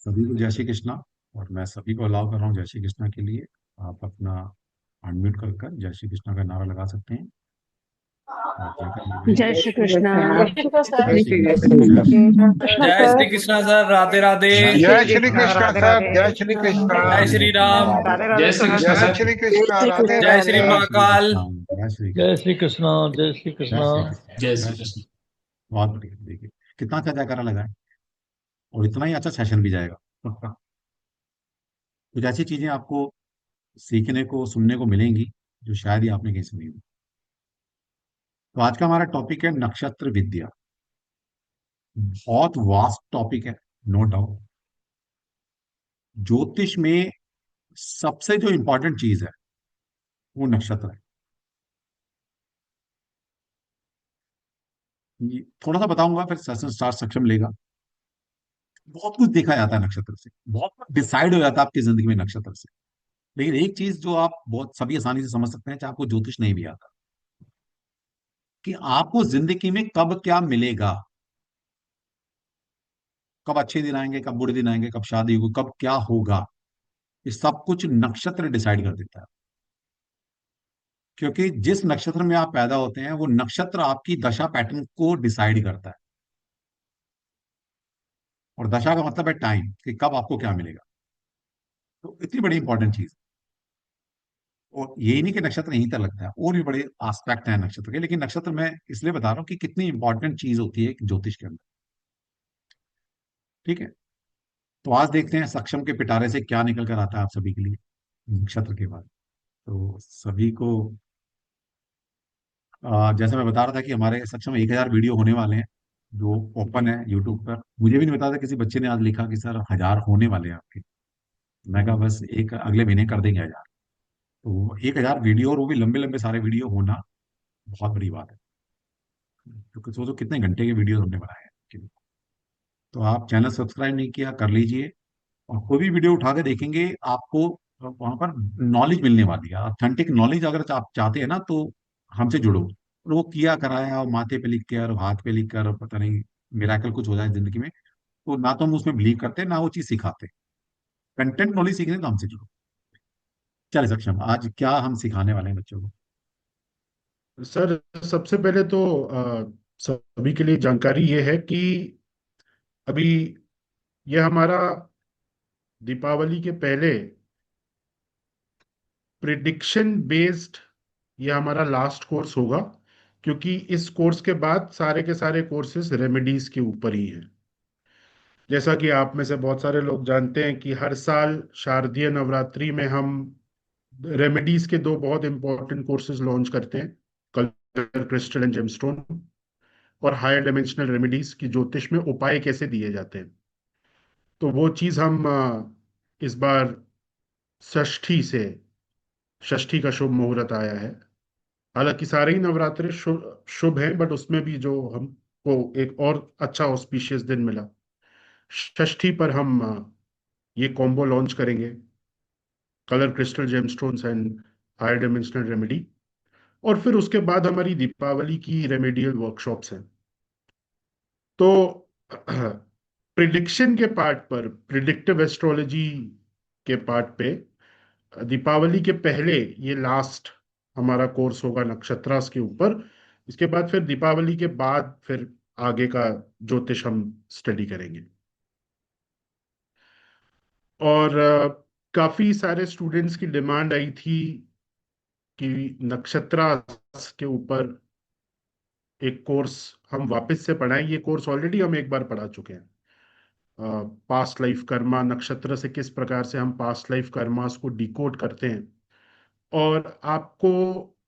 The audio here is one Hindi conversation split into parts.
सभी को जय श्री कृष्णा। और मैं सभी को अलाउ कर रहा हूँ जय श्री कृष्णा के लिए। आप अपना अनम्यूट कर कर जय श्री कृष्णा का नारा लगा सकते हैं और जयकार जय लगाएंगे। श्री कृष्णा। जय जय श्री श्री कृष्णा, जय श्री कृष्ण। कृष्णा, जय श्री कृष्णा सर, राधे राधे। जय श्री जय श्री कृष्णा। कृष्ण राधे साहब, राधे। जय श्री कृष्ण। जय राधे श्री राधे राम। राधे राधे राधे। राधे जय श्री कृष्ण सुहर्ष। जय सर। श्री जय कृष्ण, श्री राधे कृष्ण। जय श्री राधे। जय श्री महाकाल। कृष्णा, जय श्री जय कृष्णा, श्री कृष्ण। जय श्री जय कृष्ण। श्री कृष्णा, जय जय श्री श्री कृष्ण। कृष्णा। बहुत बढ़िया। देखिए कितना अच्छा जयकारा लगा है और इतना ही अच्छा सेशन भी जाएगा। कुछ ऐसी चीजें आपको सीखने को सुनने को मिलेंगी जो शायद ही आपने कहीं सुनी हो। तो आज का हमारा टॉपिक है नक्षत्र विद्या। बहुत वास्ट टॉपिक है, नो डाउट। ज्योतिष में सबसे जो इंपॉर्टेंट चीज है वो नक्षत्र है। थोड़ा सा बताऊंगा फिर सेशन स्टार्ट सक्षम लेगा। बहुत कुछ देखा जाता है नक्षत्र से, बहुत कुछ डिसाइड हो जाता है आपकी जिंदगी में नक्षत्र से। लेकिन एक चीज जो आप बहुत सभी आसानी से समझ सकते हैं, चाहे आपको ज्योतिष नहीं भी आता, कि आपको जिंदगी में कब क्या मिलेगा, कब अच्छे दिन आएंगे, कब बुरे दिन आएंगे, कब शादी होगी, कब क्या होगा, ये सब कुछ नक्षत्र डिसाइड कर देता है। क्योंकि जिस नक्षत्र में आप पैदा होते हैं वो नक्षत्र आपकी दशा पैटर्न को डिसाइड करता है। और दशा का मतलब है टाइम, कि कब आपको क्या मिलेगा। तो इतनी बड़ी इंपॉर्टेंट चीज। और यही नहीं कि नक्षत्र यहीं तक लगता है, और भी बड़े एस्पेक्ट हैं नक्षत्र के, लेकिन नक्षत्र मैं इसलिए बता रहा हूँ कि कितनी इंपॉर्टेंट चीज होती है ज्योतिष के अंदर। ठीक है। तो आज देखते हैं सक्षम के पिटारे से क्या निकल कर आता है आप सभी के लिए नक्षत्र के बाद। तो सभी को जैसे मैं बता रहा था कि हमारे सक्षम 1,000 वीडियो होने वाले हैं जो ओपन है यूट्यूब पर। मुझे भी नहीं पता था, किसी बच्चे ने आज लिखा कि सर 1,000 होने वाले हैं आपके। मैं कहा बस एक अगले महीने कर देंगे 1,000। तो 1,000 वीडियो, और वो भी लंबे लंबे सारे वीडियो होना बहुत बड़ी बात है। क्योंकि सोचो कितने घंटे के वीडियो हमने बनाए हैं। तो आप चैनल सब्सक्राइब नहीं किया, कर लीजिए। और कोई भी वीडियो उठा के देखेंगे आपको वहां पर नॉलेज मिलने वाली है, ऑथेंटिक नॉलेज। अगर आप चाहते हैं ना तो हमसे जुड़ो। और वो किया कराया और माथे पे लिख कर, हाथ पे लिख कर, और पता नहीं मिराकल कुछ हो जाए जिंदगी में, तो ना तो हम उसमें बिलीव करते ना वो चीज सिखाते। कंटेंट नॉलेज सीखने तो हमसे जुड़ो। चले सक्षम, आज क्या हम सिखाने वाले हैं बच्चों को? सर, सबसे पहले तो सभी के लिए जानकारी ये है कि अभी ये हमारा दीपावली के पहले प्रिडिक्शन बेस्ड ये हमारा लास्ट कोर्स होगा, क्योंकि इस कोर्स के बाद सारे के सारे कोर्सेज रेमेडीज के ऊपर ही हैं। जैसा कि आप में से बहुत सारे लोग जानते हैं कि हर साल शारदीय नवरात्रि में हम रेमेडीज के दो बहुत इंपॉर्टेंट कोर्सेज लॉन्च करते हैं, कलर क्रिस्टल एंड जेमस्टोन, और हायर डायमेंशनल रेमेडीज की ज्योतिष में उपाय कैसे दिए जाते हैं। तो वो चीज हम इस बार षष्ठी से, षष्ठी का शुभ मुहूर्त आया है। हालांकि सारे ही नवरात्रि शुभ शुभ हैं, बट उसमें भी जो हमको एक और अच्छा ऑस्पिशियस दिन मिला, षष्ठी पर हम ये कॉम्बो लॉन्च करेंगे, colour crystal gemstones and higher dimensional remedy. और फिर उसके बाद हमारी दीपावली की रेमेडियल वर्कशॉप्स हैं। तो प्रिडिक्शन के पार्ट पर, प्रिडिक्टिव एस्ट्रोलॉजी के पार्ट पे, दीपावली के पहले ये लास्ट हमारा कोर्स होगा नक्षत्रास के ऊपर। इसके बाद फिर दीपावली के बाद फिर आगे का ज्योतिष हम स्टडी करेंगे। और काफी सारे स्टूडेंट्स की डिमांड आई थी कि नक्षत्रास के ऊपर एक कोर्स हम वापस से पढ़ाएं। ये कोर्स ऑलरेडी हम एक बार पढ़ा चुके हैं, पास्ट लाइफ कर्मा, नक्षत्र से किस प्रकार से हम पास्ट लाइफ कर्मास को डिकोड करते हैं, और आपको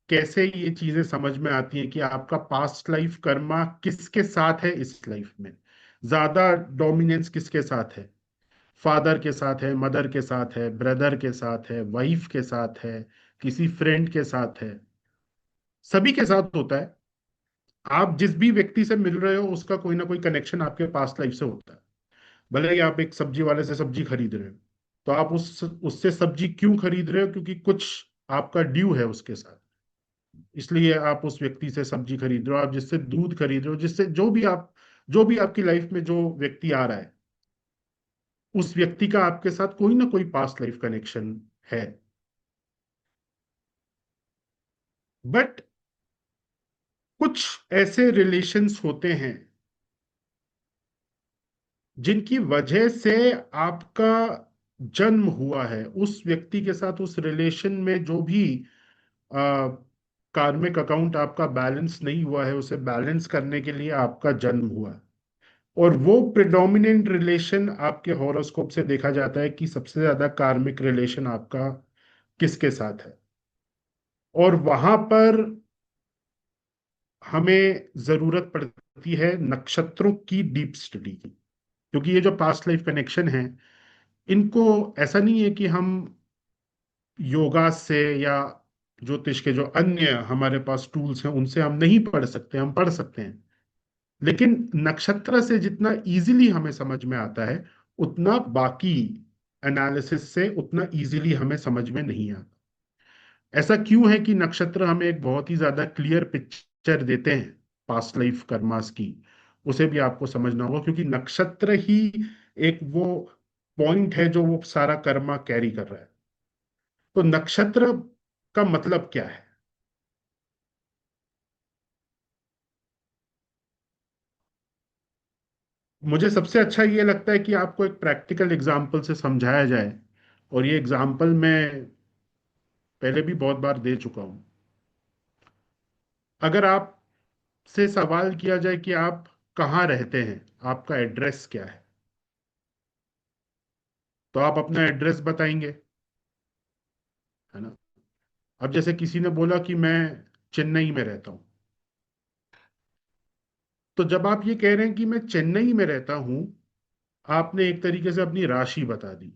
कैसे ये चीजें समझ में आती हैं कि आपका पास्ट लाइफ कर्मा किसके साथ है इस लाइफ में, ज्यादा डोमिनेंस किसके साथ है। फादर के साथ है, मदर के साथ है, ब्रदर के साथ है, वाइफ के साथ है, किसी फ्रेंड के साथ है, सभी के साथ होता है। आप जिस भी व्यक्ति से मिल रहे हो उसका कोई ना कोई कनेक्शन आपके पास्ट लाइफ से होता है। भले ही आप एक सब्जी वाले से सब्जी खरीद रहे हो, तो आप उससे सब्जी क्यों खरीद रहे हो? क्योंकि कुछ आपका ड्यू है उसके साथ, इसलिए आप उस व्यक्ति से सब्जी खरीद रहे हो। आप जिससे दूध खरीद रहे हो, जिससे जो भी आपकी लाइफ में जो व्यक्ति आ रहा है, उस व्यक्ति का आपके साथ कोई ना कोई पास्ट लाइफ कनेक्शन है। बट कुछ ऐसे रिलेशंस होते हैं जिनकी वजह से आपका जन्म हुआ है, उस व्यक्ति के साथ उस रिलेशन में जो भी कार्मिक अकाउंट आपका बैलेंस नहीं हुआ है, उसे बैलेंस करने के लिए आपका जन्म हुआ है। और वो प्रिडोमिनेंट रिलेशन आपके हॉरोस्कोप से देखा जाता है कि सबसे ज्यादा कार्मिक रिलेशन आपका किसके साथ है। और वहां पर हमें जरूरत पड़ती है नक्षत्रों की डीप स्टडी की, क्योंकि ये जो पास्ट लाइफ कनेक्शन है, इनको ऐसा नहीं है कि हम योगा से या ज्योतिष के जो अन्य हमारे पास टूल्स हैं उनसे हम नहीं पढ़ सकते, हम पढ़ सकते हैं। लेकिन नक्षत्र से जितना इजीली हमें समझ में आता है, उतना बाकी एनालिसिस से उतना इजीली हमें समझ में नहीं आता। ऐसा क्यों है कि नक्षत्र हमें एक बहुत ही ज्यादा क्लियर पिक्चर देते हैं पास्ट लाइफ कर्मास की, उसे भी आपको समझना होगा, क्योंकि नक्षत्र ही एक वो पॉइंट है जो वो सारा कर्मा कैरी कर रहा है। तो नक्षत्र का मतलब क्या है? मुझे सबसे अच्छा ये लगता है कि आपको एक प्रैक्टिकल एग्जाम्पल से समझाया जाए, और ये एग्जाम्पल मैं पहले भी बहुत बार दे चुका हूं। अगर आपसे सवाल किया जाए कि आप कहाँ रहते हैं, आपका एड्रेस क्या है, तो आप अपना एड्रेस बताएंगे, है ना। अब जैसे किसी ने बोला कि मैं चेन्नई में रहता हूं, तो जब आप ये कह रहे हैं कि मैं चेन्नई में रहता हूं, आपने एक तरीके से अपनी राशि बता दी।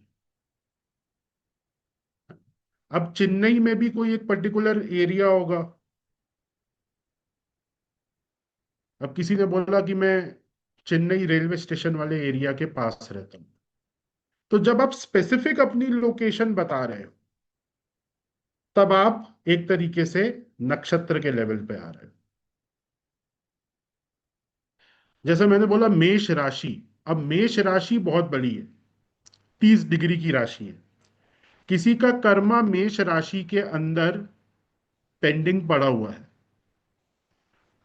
अब चेन्नई में भी कोई एक पर्टिकुलर एरिया होगा। अब किसी ने बोला कि मैं चेन्नई रेलवे स्टेशन वाले एरिया के पास रहता हूं, तो जब आप स्पेसिफिक अपनी लोकेशन बता रहे हो, तब आप एक तरीके से नक्षत्र के लेवल पे आ रहे हो। जैसे मैंने बोला मेष राशि, अब मेष राशि बहुत बड़ी है, 30 डिग्री की राशि है। किसी का कर्मा मेष राशि के अंदर पेंडिंग पड़ा हुआ है।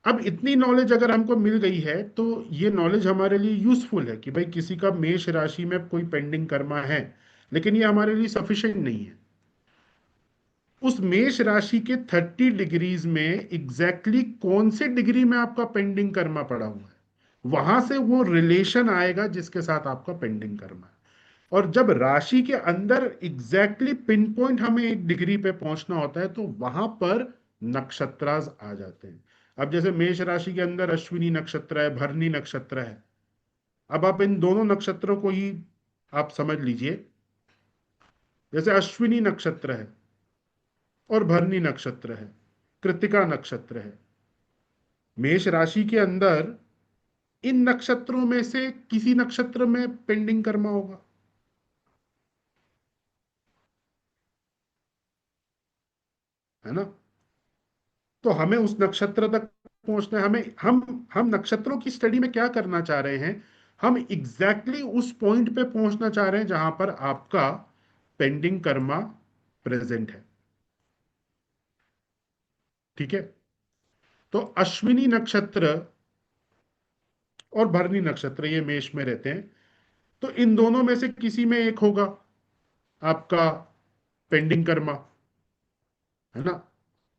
अब इतनी नॉलेज अगर हमको मिल गई है, तो ये नॉलेज हमारे लिए यूजफुल है कि भाई किसी का मेष राशि में कोई पेंडिंग कर्मा है, लेकिन ये हमारे लिए सफिशिएंट नहीं है। उस मेष राशि के 30 डिग्रीज में कौन से डिग्री में आपका पेंडिंग कर्मा पड़ा हुआ है, वहां से वो रिलेशन आएगा जिसके साथ आपका पेंडिंग कर्मा है। और जब राशि के अंदर पिन पॉइंट हमें एक डिग्री पे पहुंचना होता है, तो वहां पर नक्षत्रास आ जाते हैं। अब जैसे मेष राशि के अंदर अश्विनी नक्षत्र है, भरनी नक्षत्र है। अब आप इन दोनों नक्षत्रों को ही आप समझ लीजिए। जैसे अश्विनी नक्षत्र है और भरनी नक्षत्र है, कृत्तिका नक्षत्र है, मेष राशि के अंदर इन नक्षत्रों में से किसी नक्षत्र में पेंडिंग कर्मा होगा, है ना। तो हमें उस नक्षत्र तक पहुंचना है। हमें हम नक्षत्रों की स्टडी में क्या करना चाह रहे हैं, हम उस पॉइंट पे पहुंचना चाह रहे हैं जहां पर आपका पेंडिंग कर्मा प्रेजेंट है। ठीक है। तो अश्विनी नक्षत्र और भरणी नक्षत्र ये मेष में रहते हैं, तो इन दोनों में से किसी में एक होगा आपका पेंडिंग कर्मा, है ना।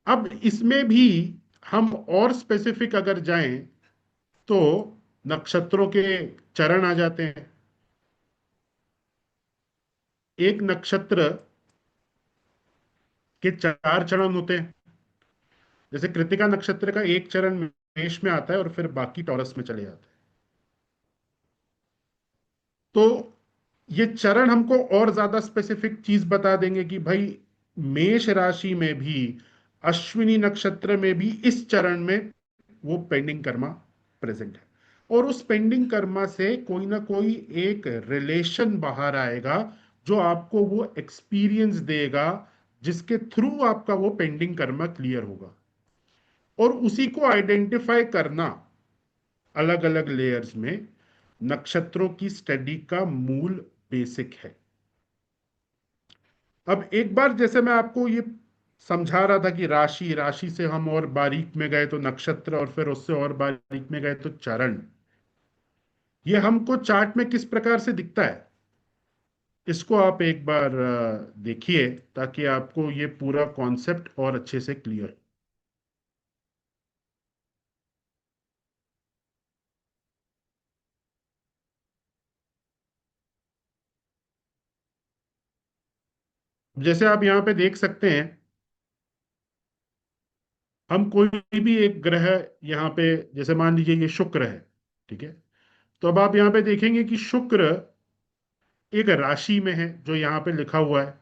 अब इसमें भी हम और स्पेसिफिक अगर जाएं, तो नक्षत्रों के चरण आ जाते हैं। एक नक्षत्र के 4 चरण होते हैं। जैसे कृतिका नक्षत्र का एक चरण मेष में आता है और फिर बाकी टॉरस में चले जाते हैं। तो ये चरण हमको और ज्यादा स्पेसिफिक चीज बता देंगे कि भाई मेष राशि में भी, अश्विनी नक्षत्र में भी इस चरण में वो पेंडिंग कर्मा प्रेजेंट है। और उस पेंडिंग कर्मा से कोई ना कोई एक रिलेशन बाहर आएगा, जो आपको वो एक्सपीरियंस देगा जिसके थ्रू आपका वो पेंडिंग कर्मा क्लियर होगा। और उसी को आइडेंटिफाई करना अलग अलग लेयर्स में नक्षत्रों की स्टडी का मूल बेसिक है। अब एक बार जैसे मैं आपको ये समझा रहा था कि राशि राशि से हम और बारीक में गए तो नक्षत्र, और फिर उससे और बारीक में गए तो चरण। ये हमको चार्ट में किस प्रकार से दिखता है, इसको आप एक बार देखिए, ताकि आपको ये पूरा कॉन्सेप्ट और अच्छे से क्लियर। जैसे आप यहाँ पे देख सकते हैं, हम कोई भी एक ग्रह यहाँ पे, जैसे मान लीजिए ये शुक्र है, ठीक है। तो अब आप यहाँ पे देखेंगे कि शुक्र एक राशि में है, जो यहाँ पे लिखा हुआ है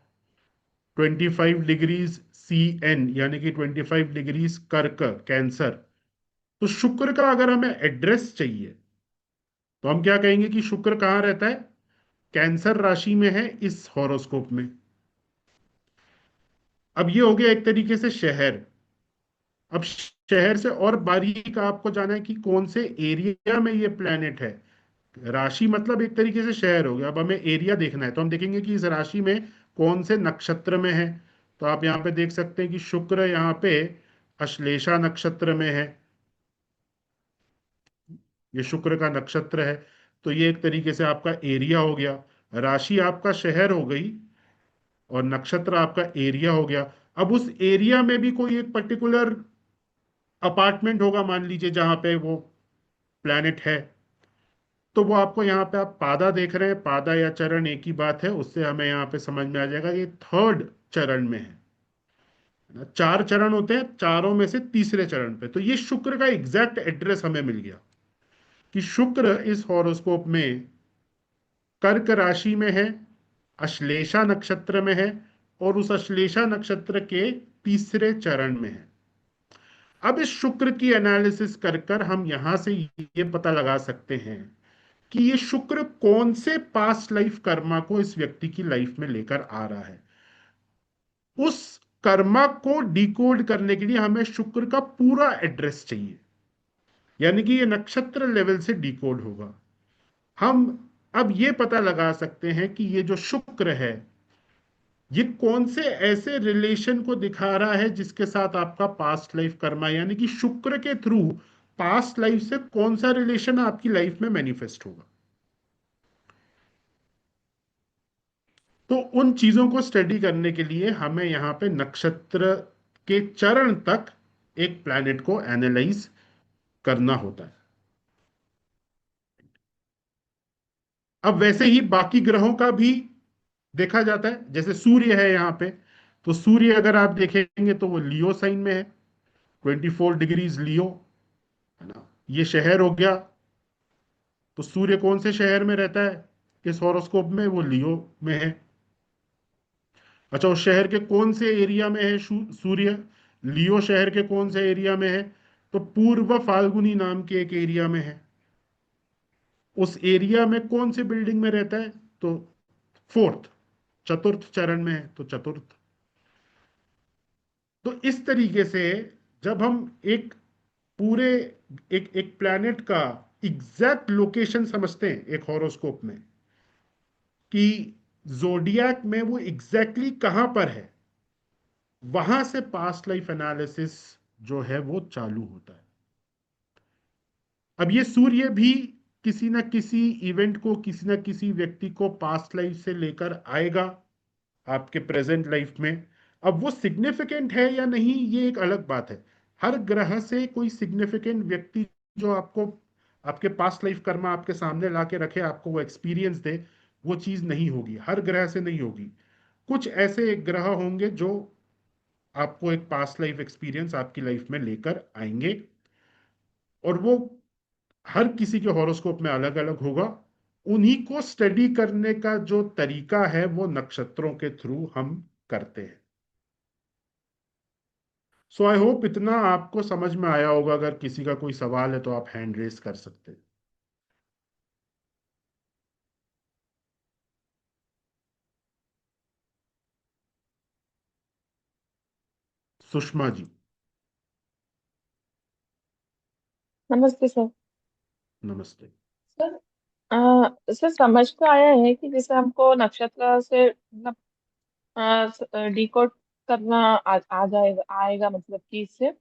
25 डिग्रीज CN, यानी कि 25 डिग्रीज कर्क, कैंसर। तो शुक्र का अगर हमें एड्रेस चाहिए, तो हम क्या कहेंगे कि शुक्र कहाँ रहता है, कैंसर राशि में है इस हॉरोस्कोप में। अब ये हो गया एक तरीके से शहर। अब शहर से और बारीक आपको जाना है कि कौन से एरिया में ये प्लेनेट है। राशि मतलब एक तरीके से शहर हो गया। अब हमें एरिया देखना है, तो हम देखेंगे कि इस राशि में कौन से नक्षत्र में है। तो आप यहाँ पे देख सकते हैं कि शुक्र यहाँ पे अश्लेषा नक्षत्र में है। ये शुक्र का नक्षत्र है। तो ये एक तरीके से आपका एरिया हो गया। राशि आपका शहर हो गई और नक्षत्र आपका एरिया हो गया। अब उस एरिया में भी कोई एक पर्टिकुलर अपार्टमेंट होगा, मान लीजिए, जहां पे वो प्लैनेट है। तो वो आपको यहाँ पे आप पादा देख रहे हैं, पादा या चरण एक ही बात है, उससे हमें यहाँ पे समझ में आ जाएगा ये थर्ड चरण में है ना। चार चरण होते हैं, चारों में से तीसरे चरण पे। तो ये शुक्र का एग्जैक्ट एड्रेस हमें मिल गया कि शुक्र इस हॉरोस्कोप में कर्क राशि में है, अश्लेषा नक्षत्र में है, और उस अश्लेषा नक्षत्र के तीसरे चरण में है। अब इस शुक्र की एनालिसिस कर कर हम यहां से ये पता लगा सकते हैं कि ये शुक्र कौन से पास्ट लाइफ कर्मा को इस व्यक्ति की लाइफ में लेकर आ रहा है। उस कर्मा को डिकोड करने के लिए हमें शुक्र का पूरा एड्रेस चाहिए, यानी कि ये नक्षत्र लेवल से डिकोड होगा। हम अब ये पता लगा सकते हैं कि ये जो शुक्र है, ये कौन से ऐसे रिलेशन को दिखा रहा है जिसके साथ आपका पास्ट लाइफ कर्मा, यानी कि शुक्र के थ्रू पास्ट लाइफ से कौन सा रिलेशन आपकी लाइफ में मैनिफेस्ट होगा। तो उन चीजों को स्टडी करने के लिए हमें यहां पे नक्षत्र के चरण तक एक प्लैनेट को एनालाइज करना होता है। अब वैसे ही बाकी ग्रहों का भी देखा जाता है। जैसे सूर्य है यहाँ पे, तो सूर्य अगर आप देखेंगे तो वो लियो साइन में है, 24 डिग्रीज लियो, है ना। ये शहर हो गया। तो सूर्य कौन से शहर में रहता है इस हॉरोस्कोप में, वो लियो में है। अच्छा, उस शहर के कौन से एरिया में है सूर्य, लियो शहर के कौन से एरिया में है, तो पूर्व फाल्गुनी नाम के एक एरिया में है। उस एरिया में कौन सी बिल्डिंग में रहता है, तो फोर्थ, चतुर्थ चरण में है, तो चतुर्थ। तो इस तरीके से जब हम एक पूरे एक एक प्लैनेट का एग्जैक्ट लोकेशन समझते हैं एक हॉरोस्कोप में, कि जोडियाक में वो एग्जैक्टली exactly कहां पर है, वहां से पास्ट लाइफ एनालिसिस जो है वो चालू होता है। अब ये सूर्य भी किसी ना किसी इवेंट को, किसी ना किसी व्यक्ति को पास्ट लाइफ से लेकर आएगा आपके प्रेजेंट लाइफ में। अब वो सिग्निफिकेंट है या नहीं, ये एक अलग बात है। हर ग्रह से कोई सिग्निफिकेंट व्यक्ति जो आपको आपके पास्ट लाइफ कर्मा आपके सामने ला के रखे, आपको वो एक्सपीरियंस दे, वो चीज नहीं होगी, हर ग्रह से नहीं होगी। कुछ ऐसे ग्रह होंगे जो आपको एक पास्ट लाइफ एक्सपीरियंस आपकी लाइफ में लेकर आएंगे, और वो हर किसी के हॉरोस्कोप में अलग अलग होगा। उन्हीं को स्टडी करने का जो तरीका है वो नक्षत्रों के थ्रू हम करते हैं। सो आई होप इतना आपको समझ में आया होगा। अगर किसी का कोई सवाल है तो आप हैंड रेस कर सकते हैं। सुषमा जी। नमस्ते सर। नमस्ते। सर सर समझ तो आया है कि जैसे हमको नक्षत्र से मतलब डिकोड करना आ जाएगा आएगा मतलब कि इससे।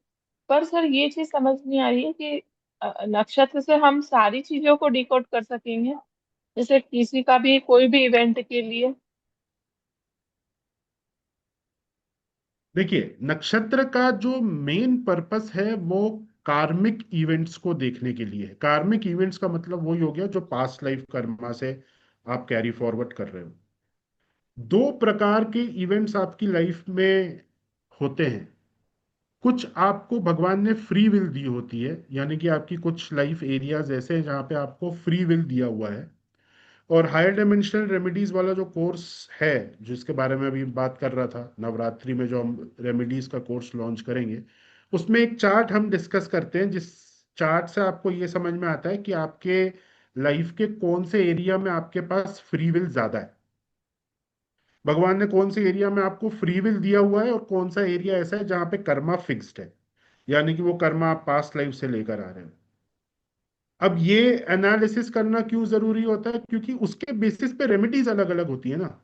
पर सर ये चीज समझ नहीं आ रही है कि नक्षत्र से हम सारी चीजों को डिकोड कर सकेंगे, जैसे किसी का भी कोई भी इवेंट के लिए। देखिए, नक्षत्र का जो मेन पर्पस है वो कार्मिक इवेंट्स को देखने के लिए है। कार्मिक इवेंट्स का मतलब वही हो गया जो पास्ट लाइफ कर्मा से आप कैरी फॉरवर्ड कर रहे हो। दो प्रकार के इवेंट्स आपकी लाइफ में होते हैं। कुछ आपको भगवान ने फ्री विल दी होती है, यानी कि आपकी कुछ लाइफ एरियाज ऐसे हैं जहाँ पे आपको फ्री विल दिया हुआ है। और हायर डायमेंशनल रेमेडीज वाला जो कोर्स है, जिसके बारे में अभी बात कर रहा था, नवरात्रि में जो हम रेमेडीज का कोर्स लॉन्च करेंगे, उसमें एक चार्ट हम डिस्कस करते हैं, जिस चार्ट से आपको ये समझ में आता है कि आपके लाइफ के कौन से एरिया में आपके पास फ्री विल ज्यादा है। भगवान ने कौन से एरिया में आपको फ्री विल दिया हुआ है और कौन सा एरिया ऐसा है जहाँ पे कर्मा फिक्स्ड है, यानी कि वो कर्मा आप पास्ट लाइफ से लेकर आ रहे हो। अब ये एनालिसिस करना क्यों जरूरी होता है? क्योंकि उसके बेसिस पे रेमेडीज अलग अलग होती है ना।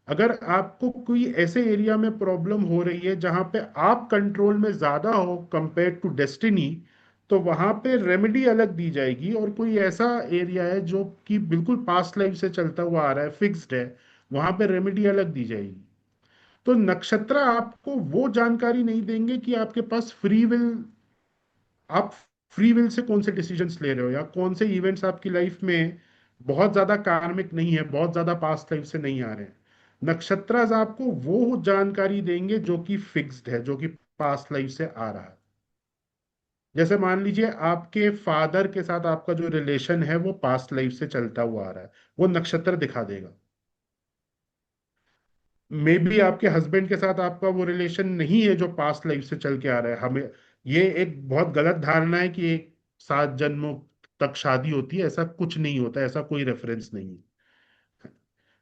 अगर आपको कोई ऐसे एरिया में प्रॉब्लम हो रही है जहां पे आप कंट्रोल में ज्यादा हो कंपेयर टू डेस्टिनी, तो वहां पे रेमेडी अलग दी जाएगी। और कोई ऐसा एरिया है जो कि बिल्कुल पास्ट लाइफ से चलता हुआ आ रहा है, फिक्स्ड है, वहां पे रेमेडी अलग दी जाएगी। तो नक्षत्र आपको वो जानकारी नहीं देंगे कि आपके पास फ्री विल, आप फ्री विल से कौन से डिसीजंस ले रहे हो, या कौन से इवेंट्स आपकी लाइफ में बहुत ज्यादा कार्मिक नहीं है, बहुत ज्यादा पास्ट लाइफ से नहीं आ रहे हैं। नक्षत्राज आपको वो जानकारी देंगे जो कि फिक्स्ड है, जो कि पास्ट लाइफ से आ रहा है। जैसे मान लीजिए आपके फादर के साथ आपका जो रिलेशन है वो पास्ट लाइफ से चलता हुआ आ रहा है, वो नक्षत्र दिखा देगा। मे बी आपके हस्बैंड के साथ आपका वो रिलेशन नहीं है जो पास्ट लाइफ से चल के आ रहा है। हमें ये एक बहुत गलत धारणा है कि एक 7 जन्मों तक शादी होती है, ऐसा कुछ नहीं होता, ऐसा कोई रेफरेंस नहीं है।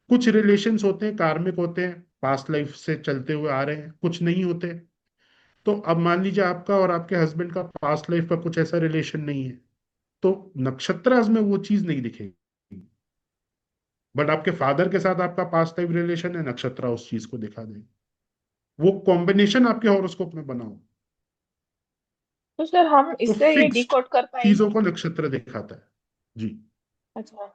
कुछ रिलेशंस होते हैं कार्मिक होते हैं, पास्ट लाइफ से चलते हुए आ रहे हैं, कुछ नहीं होते। तो अब मान लीजिए आपका और आपके हस्बैंड का पास्ट लाइफ का कुछ ऐसा रिलेशन नहीं है, तो नक्षत्र में वो चीज नहीं दिखेगी। बट आपके फादर के साथ आपका पास्ट लाइफ रिलेशन है, नक्षत्र उस चीज को दिखा देगी। वो कॉम्बिनेशन आपके हॉरोस्कोप में बना हो। तो सर हम तो इससे ये फिक्स्ड डिकोड कर चीजों पाएंगे। को नक्षत्र दिखाता है। जी। अच्छा,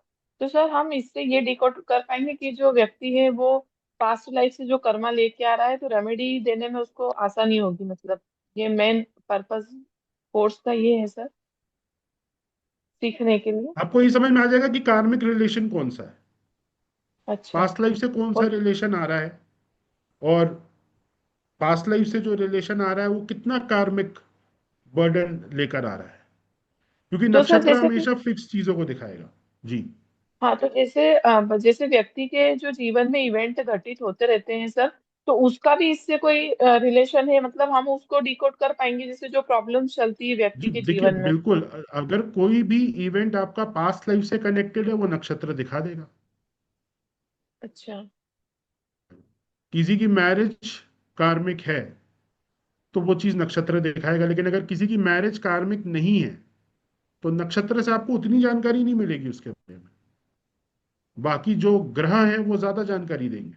तो सर हम इससे ये डिकोड कर पाएंगे कि जो व्यक्ति है वो पास्ट लाइफ से जो कर्मा लेके आ रहा है तो रेमेडी देने में उसको आसानी होगी, मतलब ये मेन पर्पस कोर्स का ये है सर, सीखने के लिए। आपको ये समझ में आ जाएगा कि कार्मिक रिलेशन कौन सा है, अच्छा। पास्ट लाइफ से कौन सा और रिलेशन आ रहा है, और पास्ट लाइफ से जो रिलेशन आ रहा है वो कितना कार्मिक बर्डन लेकर आ रहा है। क्योंकि तो सर नक्षत्र जैसे कि हमेशा फिक्स चीजों को दिखाएगा। जी। हाँ, तो जैसे जैसे व्यक्ति के जो जीवन में इवेंट घटित होते रहते हैं सर, तो उसका भी इससे कोई रिलेशन है, मतलब हम उसको डिकोड कर पाएंगे जैसे जो प्रॉब्लम चलती है जी व्यक्ति के देखिए, जीवन में। बिल्कुल, अगर कोई भी इवेंट आपका पास्ट लाइफ से कनेक्टेड है वो नक्षत्र दिखा देगा। अच्छा। किसी की मैरिज कार्मिक है तो वो चीज नक्षत्र दिखाएगा, लेकिन अगर किसी की मैरिज कार्मिक नहीं है तो नक्षत्र से आपको उतनी जानकारी नहीं मिलेगी उसके बारे में। बाकी जो ग्रह हैं वो ज्यादा जानकारी देंगे।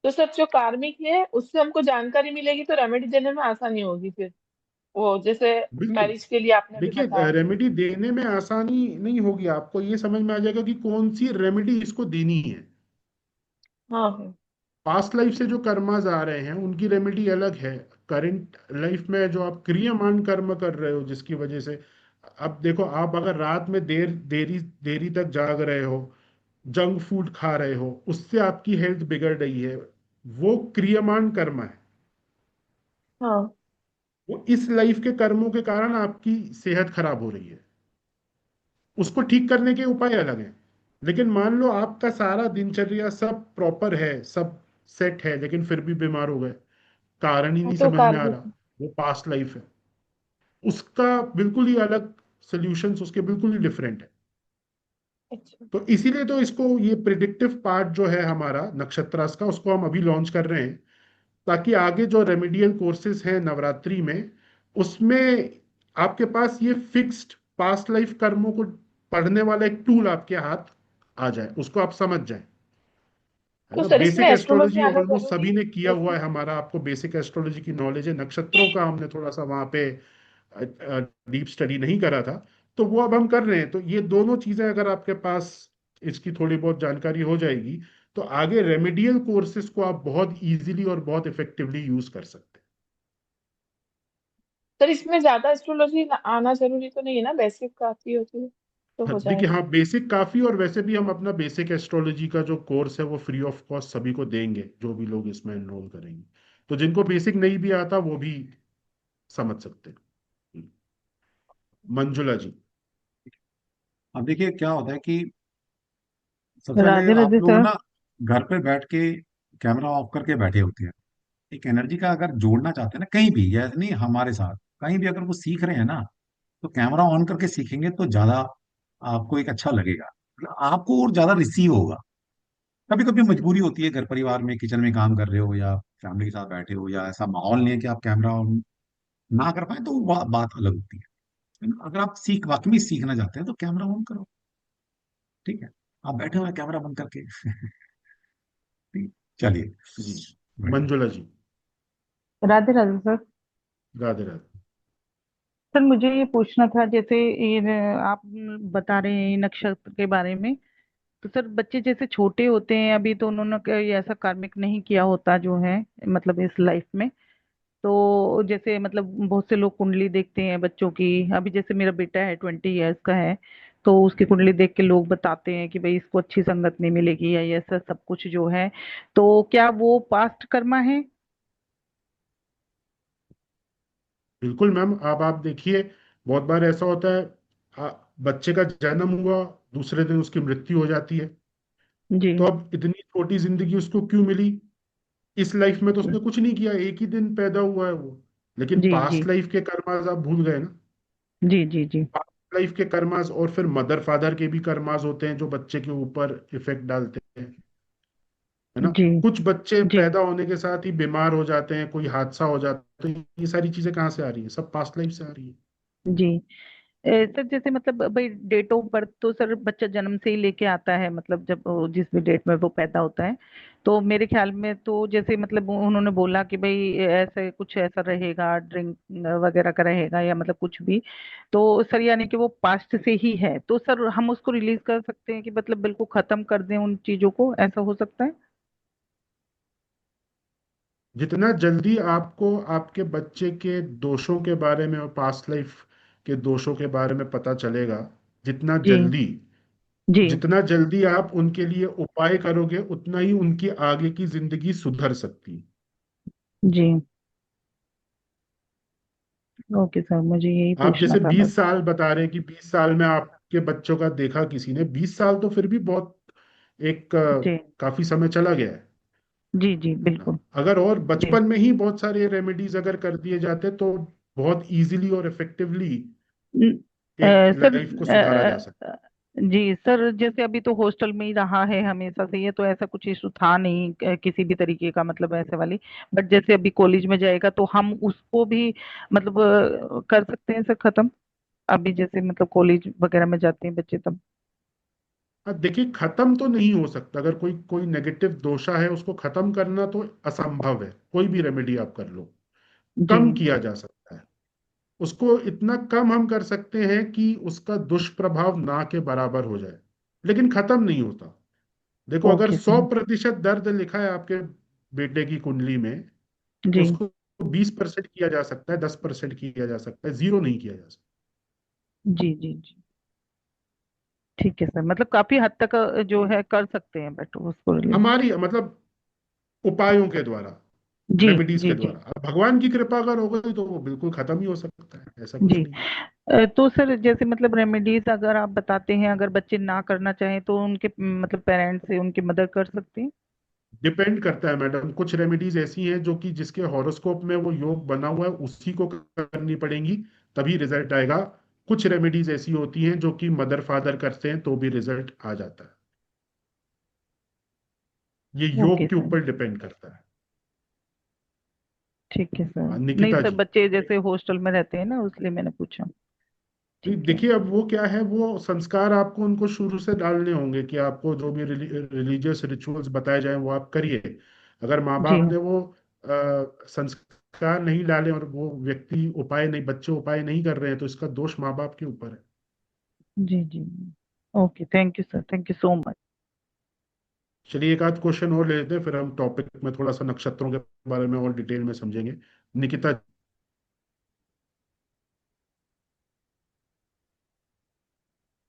तो सर जो कार्मिक है उससे हमको जानकारी मिलेगी तो रेमेडी देने में आसानी होगी फिर, वो जैसे बिल्कुल। मैरिज के लिए आपने अभी देखिए, बताया। रेमेडी देने में आसानी नहीं होगी, आपको ये समझ में आ जाएगा कि कौन सी रेमेडी इसको देनी है। हाँ हाँ। पास्ट लाइफ से जो कर्माज आ रहे हैं उनकी रेमेडी अलग है। करंट लाइफ में जो आप क्रियामान कर्म कर रहे हो जिसकी वजह से, अब देखो, आप अगर रात में देरी देरी तक जाग रहे हो, जंक फूड खा रहे हो, उससे आपकी हेल्थ बिगड़ रही है, वो क्रियमान कर्म है। हाँ, वो इस लाइफ के कर्मों के कारण आपकी सेहत खराब हो रही है। उसको ठीक करने के उपाय अलग हैं। लेकिन मान लो आपका सारा दिनचर्या सब प्रॉपर है, सब सेट है, लेकिन फिर भी बीमार हो गए, कारण ही हाँ नहीं तो समझ में आ कार्मिक रहा, है। वो पास्ट लाइफ है। उसका बिल्कुल ही अलग सोल्यूशंस, उसके बिल्कुल ही डिफरेंट है। अच्छा। तो इसीलिए तो इसको, ये प्रिडिक्टिव पार्ट जो है हमारा नक्षत्रास का, उसको हम अभी लॉन्च कर रहे हैं, ताकि आगे जो रेमेडियल कोर्सेज हैं नवरात्रि में, उसमें आपके पास ये फिक्स्ड पास्ट लाइफ कर्मों को पढ़ने वाला एक टूल आपके हाथ आ जाए, उसको आप समझ जाए, है तो ना। सर इसमें बेसिक एस्ट्रोलॉजी एस्ट्रोलॉजी आना ऑलमोस्ट जरूरी सभी है ने किया हुआ जैसे? है, हमारा आपको बेसिक एस्ट्रोलॉजी की नॉलेज है, नक्षत्रों का हमने थोड़ा सा वहां पे डीप स्टडी नहीं करा था, तो वो अब हम कर रहे हैं। तो ये दोनों चीजें अगर आपके पास इसकी थोड़ी बहुत जानकारी हो जाएगी, तो आगे रेमेडियल कोर्सेज को आप बहुत इजीली और बहुत इफेक्टिवली यूज कर सकते सर इसमें ज्यादा एस्ट्रोलॉजी आना जरूरी तो नहीं है ना, बेसिक काफी होती है तो हैं। हो देखिए, जाएगा? हाँ, बेसिक काफी, और वैसे भी हम अपना बेसिक एस्ट्रोलॉजी का जो कोर्स है वो फ्री ऑफ कॉस्ट सभी को देंगे, जो भी लोग इसमें एनरोल करेंगे। तो जिनको बेसिक नहीं भी आता वो भी समझ सकते हैं। मंजुला जी। अब देखिए क्या होता है कि सबसे पहले राधे आप राधे लोग सर। ना घर पे बैठ के कैमरा ऑफ करके बैठे होते हैं। एक एनर्जी का अगर जोड़ना चाहते हैं ना कहीं भी, या नहीं हमारे साथ कहीं भी अगर वो सीख रहे हैं ना, तो कैमरा ऑन करके सीखेंगे तो ज्यादा आपको एक अच्छा लगेगा, मतलब आपको और ज्यादा रिसीव होगा। कभी कभी मजबूरी होती है, घर परिवार में किचन में काम कर रहे हो या फैमिली के साथ बैठे हो, या ऐसा माहौल नहीं है कि आप कैमरा ऑन ना कर पाए, तो वो बात अलग होती है ना? अगर आप वाकई में सीखना चाहते हैं तो कैमरा ऑन करो, ठीक है, आप बैठे हुए हैं कैमरा बंद करके। ठीक, चलिए, जी। बढ़िया। मंजुला जी। राधे राधे सर। राधे राधे। सर मुझे ये पूछना था, जैसे ये आप बता रहे हैं ये नक्षत्र के बारे में, तो सर बच्चे जैसे छोटे होते हैं अभी, तो उन्होंने ये ऐसा कार्मिक नहीं किया होता जो है, मतलब इस लाइफ में। तो जैसे मतलब बहुत से लोग कुंडली देखते हैं बच्चों की, अभी जैसे मेरा बेटा है 20 ईयर्स का है, तो उसकी कुंडली देख के लोग बताते हैं कि भाई इसको अच्छी संगत नहीं मिलेगी या ये ऐसा सब कुछ जो है। तो क्या वो पास्ट कर्मा है? बिल्कुल मैम, अब आप देखिए, बहुत बार ऐसा होता है, बच्चे का जन्म हुआ, दूसरे दिन उसकी मृत्यु हो जाती है। जी तो अब इतनी छोटी जिंदगी उसको क्यों मिली? इस लाइफ में तो उसने कुछ नहीं किया, एक ही दिन पैदा हुआ है वो। लेकिन जी जी पास्ट लाइफ के कर्मास आप भूल गए ना। जी जी जी पास्ट लाइफ के कर्मास, और फिर मदर फादर के भी कर्मास होते हैं जो बच्चे के ऊपर इफेक्ट डालते हैं, है ना। जी कुछ बच्चे जी पैदा होने के साथ ही बीमार हो जाते हैं, कोई हादसा हो जाता है, तो ये सारी चीजें कहाँ से आ रही है? सब पास्ट लाइफ से आ रही है। जी। सर जैसे मतलब भाई डेट ऑफ बर्थ तो सर बच्चा जन्म से ही लेके आता है, मतलब जब जिस भी डेट में वो पैदा होता है, तो मेरे ख्याल में तो जैसे मतलब उन्होंने बोला कि भाई ऐसे कुछ ऐसा रहेगा, ड्रिंक वगैरह का रहेगा या मतलब कुछ भी, तो सर यानी कि वो पास्ट से ही है, तो सर हम उसको रिलीज कर सकते हैं कि मतलब बिल्कुल खत्म कर दें उन चीजों को, ऐसा हो सकता है? जितना जल्दी आपको आपके बच्चे के दोषों के बारे में और पास्ट लाइफ के दोषों के बारे में पता चलेगा, जितना जी जल्दी जी जितना जल्दी आप उनके लिए उपाय करोगे, उतना ही उनकी आगे की जिंदगी सुधर सकती है। जी। ओके सर, मुझे यही आप पूछना जैसे था बस। 20 साल बता रहे हैं कि 20 साल में आपके बच्चों का देखा किसी ने, 20 साल तो फिर भी बहुत एक जी काफी समय चला गया जी जी है ना। बिल्कुल। अगर और जी बचपन में ही बहुत सारे रेमेडीज अगर कर दिए जाते तो बहुत इजीली और इफेक्टिवली न- एक सर लाइफ को सुधारा जा सकता। जी सर, जैसे अभी तो हॉस्टल में ही रहा है हमेशा से, ये तो ऐसा कुछ इशू था नहीं किसी भी तरीके का, मतलब ऐसे वाली। बट जैसे अभी कॉलेज में जाएगा तो हम उसको भी मतलब कर सकते हैं सर खत्म, अभी जैसे मतलब कॉलेज वगैरह में जाते हैं बच्चे तब। अब देखिए, खत्म तो नहीं हो सकता, अगर कोई कोई नेगेटिव दोषा है उसको खत्म करना तो असंभव है, कोई भी रेमेडी आप कर लो। जी कम किया जा सकता है, उसको इतना कम हम कर सकते हैं कि उसका दुष्प्रभाव ना के बराबर हो जाए, लेकिन खत्म नहीं होता। देखो, अगर ओके सौ सर। प्रतिशत दर्द लिखा है आपके बेटे की कुंडली में, तो जी उसको 20% किया जा सकता है, 10% किया जा सकता है, जीरो नहीं किया जा सकता। जी जी जी। ठीक है सर, मतलब काफी हद तक जो है कर सकते हैं बट उसको रिलीज। हमारी मतलब उपायों के द्वारा, जी रेमेडीज जी के जी द्वारा, अब भगवान की कृपा अगर हो गई तो वो बिल्कुल खत्म ही हो सकता है, ऐसा कुछ जी। नहीं। तो सर जैसे मतलब रेमेडीज अगर आप बताते हैं, अगर बच्चे ना करना चाहें तो उनके मतलब पेरेंट्स से उनकी मदद कर सकते हैं? डिपेंड करता है मैडम, कुछ रेमेडीज ऐसी हैं जो कि जिसके हॉरोस्कोप में वो योग बना हुआ है उसी को करनी पड़ेंगी, तभी रिजल्ट आएगा। कुछ रेमेडीज ऐसी होती हैं जो कि मदर फादर करते हैं तो भी रिजल्ट आ जाता है। ये ओके योग के सर। ऊपर डिपेंड करता है। ठीक है सर, हाँ, नहीं निकिता सर जी। बच्चे जैसे हॉस्टल में रहते हैं ना, इसलिए मैंने पूछा। नहीं, ठीक है। देखिए अब वो क्या है, वो संस्कार आपको उनको शुरू से डालने होंगे कि आपको जो भी रिलीजियस रिचुअल्स बताए जाएं वो आप करिए। अगर माँ जी बाप ने वो संस्कार नहीं डाले और वो व्यक्ति उपाय नहीं, बच्चे उपाय नहीं कर रहे हैं, तो इसका दोष माँ बाप के ऊपर है। जी जी। Okay, thank you sir, thank you so much. चलिए एक आध क्वेश्चन और ले लेते हैं, फिर हम टॉपिक में थोड़ा सा नक्षत्रों के बारे में और डिटेल में समझेंगे। निकिता।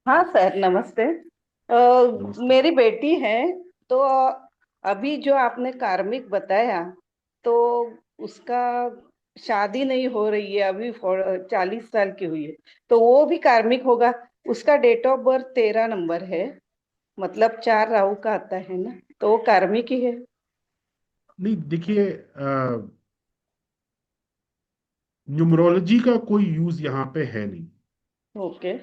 हाँ सर, नमस्ते। नमस्ते। मेरी बेटी है, तो अभी जो आपने कार्मिक बताया, तो उसका शादी नहीं हो रही है अभी, 40 साल की हुई है, तो वो भी कार्मिक होगा। उसका डेट ऑफ बर्थ 13 नंबर है, मतलब 4 राहु का आता है ना, तो वो कार्मिक ही है। नहीं देखिए, न्यूमरोलॉजी का कोई यूज यहाँ पे है नहीं, ओके।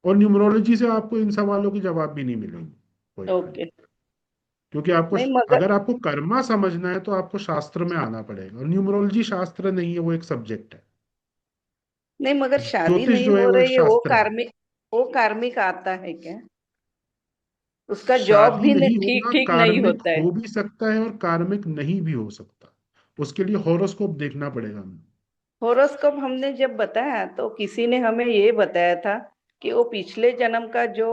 और न्यूमरोलॉजी से आपको इन सवालों के जवाब भी नहीं मिलेंगे कोई भी। ओके। क्योंकि आपको, नहीं मगर, अगर आपको कर्मा समझना है तो आपको शास्त्र में आना पड़ेगा, और न्यूमरोलॉजी शास्त्र नहीं है, वो एक सब्जेक्ट है। नहीं मगर शादी ज्योतिष नहीं जो है हो वो एक रही है, शास्त्र है। वो कार्मिक आता है क्या? उसका जॉब शादी भी नहीं ठीक होना, ठीक नहीं कार्मिक होता है। हो भी सकता है और कार्मिक नहीं भी हो सकता। उसके लिए हॉरोस्कोप देखना पड़ेगा हमें। होरोस्कोप हमने जब बताया तो किसी ने हमें ये बताया था कि वो पिछले जन्म का जो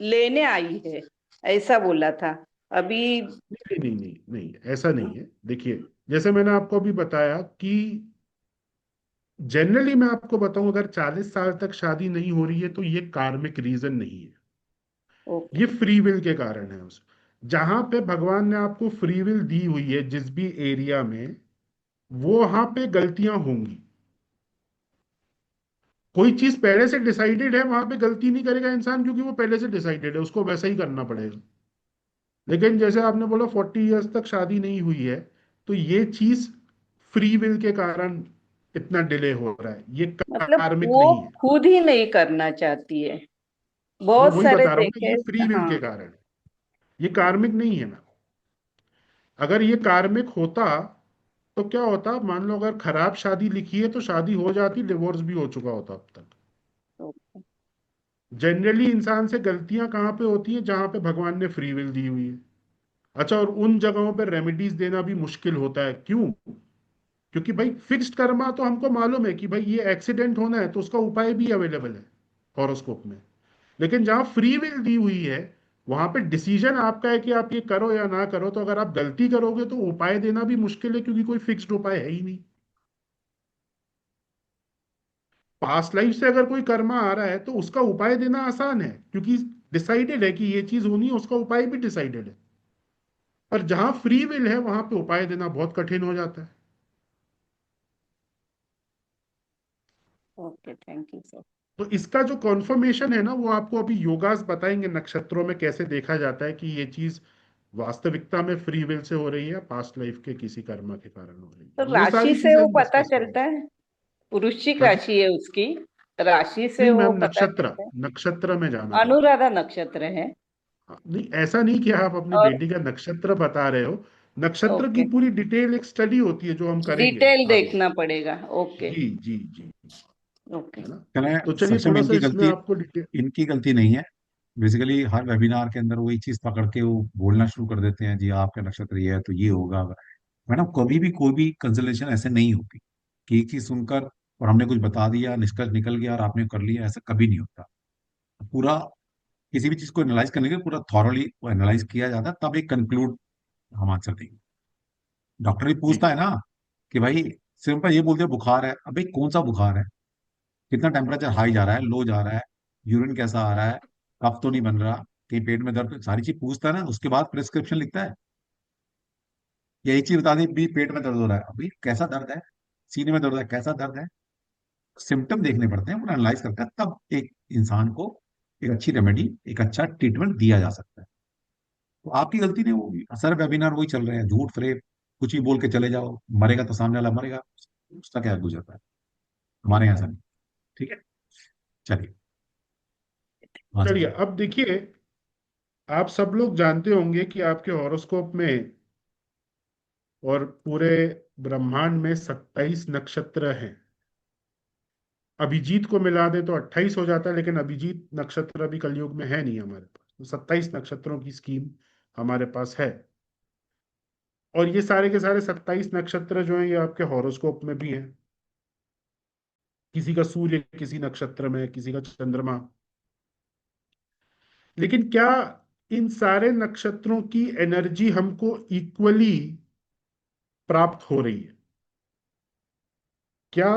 लेने आई है, ऐसा बोला था। अभी नहीं नहीं नहीं नहीं, ऐसा नहीं है। देखिए, जैसे मैंने आपको अभी बताया कि जनरली मैं आपको बताऊं, अगर 40 साल तक शादी नहीं हो रही है तो ये कार्मिक रीजन नहीं है, ओके। ये फ्री विल के कारण है। उस जहां पे भगवान ने आपको फ्री विल दी हुई है जिस भी एरिया में, वो वहां पे गलतियां होंगी। कोई चीज पहले से डिसाइडेड है, वहां पे गलती नहीं करेगा इंसान, क्योंकि वो पहले से डिसाइडेड है, उसको वैसा ही करना पड़ेगा। लेकिन जैसे आपने बोला 40 ईयर्स तक शादी नहीं हुई है, तो ये चीज फ्री विल के कारण इतना डिले हो रहा है, ये मतलब कार्मिक वो नहीं है। खुद ही नहीं करना चाहती है, मैं बहुत वही सारे बता रहा हूँ ना, देखे। ये फ्री विल हाँ। के कारण है, ये कार्मिक नहीं है ना। अगर ये कार्मिक होता तो क्या होता, मान लो अगर खराब शादी लिखी है तो शादी हो जाती, डिवोर्स भी हो चुका होता अब तक। ओके। जनरली इंसान से गलतियां कहाँ पे होती हैं, जहां पे भगवान ने फ्री विल दी हुई है। अच्छा, और उन जगहों पे रेमेडीज देना भी मुश्किल होता है, क्यों? क्योंकि भाई फिक्स्ड कर्मा तो हमको मालूम है कि भाई ये एक्सीडेंट होना है तो उसका उपाय भी अवेलेबल है हॉरोस्कोप में। लेकिन जहां फ्री विल दी हुई है, वहां पे डिसीजन आपका है कि आप ये करो या ना करो, तो अगर आप गलती करोगे तो उपाय देना भी मुश्किल है, क्योंकि कोई फिक्स्ड उपाय है ही नहीं। पास्ट लाइफ से अगर कोई कर्मा आ रहा है तो उसका उपाय देना आसान है, क्योंकि डिसाइडेड है कि ये चीज होनी है, उसका उपाय भी डिसाइडेड है। पर जहां फ्री विल है वहां पे उपाय देना बहुत कठिन हो जाता है। Okay, thank you sir. तो इसका जो कॉन्फर्मेशन है ना, वो आपको अभी योगास बताएंगे नक्षत्रों में कैसे देखा जाता है कि ये चीज वास्तविकता में फ्री विल से हो रही है, पास्ट लाइफ के किसी कर्मा के कारण हो रही तो है, वो राशि सारी से चीजें वो हम पता डिस्कस करेंगे। चलता है? वृश्चिक हाँ जी। राशि है उसकी, राशि से नहीं वो मैम, पता नक्षत्र, चलता है। नक्षत्र में जाना पड़ता है। अनुराधा नक्षत्र है। हाँ, नहीं ऐसा नहीं कि आप अपनी और बेटी का नक्षत्र बता रहे हो। नक्षत्र की ओके, पूरी डिटेल एक स्टडी होती है जो हम करेंगे डिटेल आगे। देखना पड़ेगा। ओके। जी जी जी। ओके। है ना। चले, तो चलिए सक्षम थोड़ा सा इनकी इसमें गलती, आपको डिटेल। इनकी गलती नहीं है। बेसिकली हर वेबिनार के अंदर वही चीज पकड़ के वो बोलना शुरू कर देते हैं, जी आपका नक्षत्र ये है तो ये होगा। मैडम कभी भी कोई भी कंसल्टेशन ऐसे नहीं होती कि एक चीज सुनकर और हमने कुछ बता दिया, निष्कर्ष निकल गया और आपने कर लिया, ऐसा कभी नहीं होता। पूरा किसी भी चीज को एनालाइज करने के लिए पूरा थॉरली एनालाइज किया जाता है, तब एक कंक्लूड हम आंसर देंगे। डॉक्टर भी जी पूछता है ना कि भाई सिंपल ये बोलते हैं बुखार है, अब भाई कौन सा बुखार है, कितना टेम्परेचर हाई जा रहा है, लो जा रहा है, यूरिन कैसा आ रहा है, कफ तो नहीं बन रहा, कहीं पेट में दर्द, सारी चीज पूछता है ना, उसके बाद प्रिस्क्रिप्शन लिखता है। या एक चीज बता दी, भी पेट में दर्द हो रहा है, अभी कैसा दर्द है, सीने में दर्द है, कैसा दर्द है, सिम्टम देखने पड़ते हैं, पूरा एनालाइज करते हैं, तब एक इंसान को एक अच्छी रेमेडी, एक अच्छा ट्रीटमेंट दिया जा सकता है। तो आपकी गलती नहीं होगी, सर वेबिनार वही चल रहे हैं, झूठ फरेब कुछ ही बोल के चले जाओ, मरेगा तो सामने वाला मरेगा, उसका क्या गुजरता है, हमारे यहाँ ऐसा नहीं। ठीक है, चलिए वहां से चलिए चलिए। अब देखिए, आप सब लोग जानते होंगे कि आपके हॉरोस्कोप में और पूरे ब्रह्मांड में 27 नक्षत्र हैं। अभिजीत को मिला दे तो 28 हो जाता है, लेकिन अभिजीत नक्षत्र अभी कलयुग में है नहीं हमारे पास, तो 27 नक्षत्रों की स्कीम हमारे पास है। और ये सारे के सारे 27 नक्षत्र जो हैं ये आपके हॉरोस्कोप में भी हैं। किसी का सूर्य किसी नक्षत्र में, किसी का चंद्रमा। लेकिन क्या इन सारे नक्षत्रों की एनर्जी हमको इक्वली प्राप्त हो रही है? क्या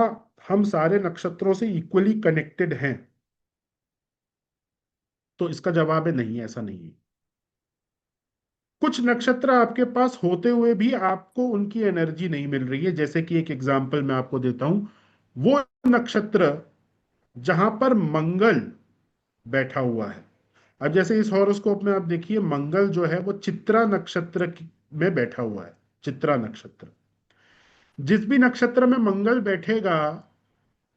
हम सारे नक्षत्रों से इक्वली कनेक्टेड हैं? तो इसका जवाब है नहीं, ऐसा नहीं है। कुछ नक्षत्र आपके पास होते हुए भी आपको उनकी एनर्जी नहीं मिल रही है। जैसे कि एक एग्जांपल मैं आपको देता हूं, वो नक्षत्र जहां पर मंगल बैठा हुआ है। अब जैसे इस हॉरोस्कोप में आप देखिए, मंगल जो है वो चित्रा नक्षत्र में बैठा हुआ है। चित्रा नक्षत्र, जिस भी नक्षत्र में मंगल बैठेगा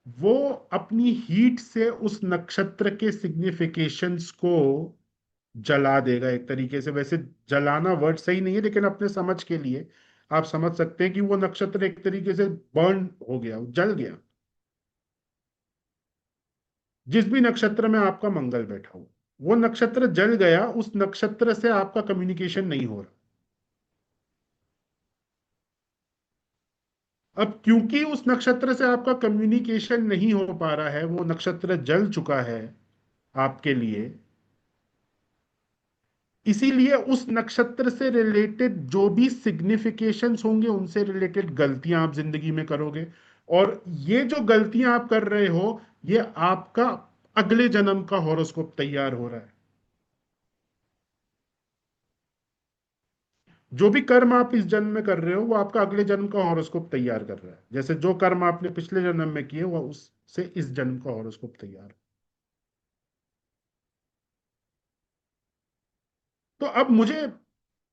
वो अपनी हीट से उस नक्षत्र के सिग्निफिकेशंस को जला देगा एक तरीके से। वैसे जलाना वर्ड सही नहीं है, लेकिन अपने समझ के लिए आप समझ सकते हैं कि वो नक्षत्र एक तरीके से बर्न हो गया, जल गया। जिस भी नक्षत्र में आपका मंगल बैठा हो, वो नक्षत्र जल गया, उस नक्षत्र से आपका कम्युनिकेशन नहीं हो रहा। अब क्योंकि उस नक्षत्र से आपका कम्युनिकेशन नहीं हो पा रहा है, वो नक्षत्र जल चुका है आपके लिए, इसीलिए उस नक्षत्र से रिलेटेड जो भी सिग्निफिकेशंस होंगे उनसे रिलेटेड गलतियां आप जिंदगी में करोगे। और ये जो गलतियां आप कर रहे हो, ये आपका अगले जन्म का हॉरोस्कोप तैयार हो रहा है। जो भी कर्म आप इस जन्म में कर रहे हो वो आपका अगले जन्म का हॉरोस्कोप तैयार कर रहा है। जैसे जो कर्म आपने पिछले जन्म में किए वो उससे इस जन्म का हॉरोस्कोप तैयार है। तो अब मुझे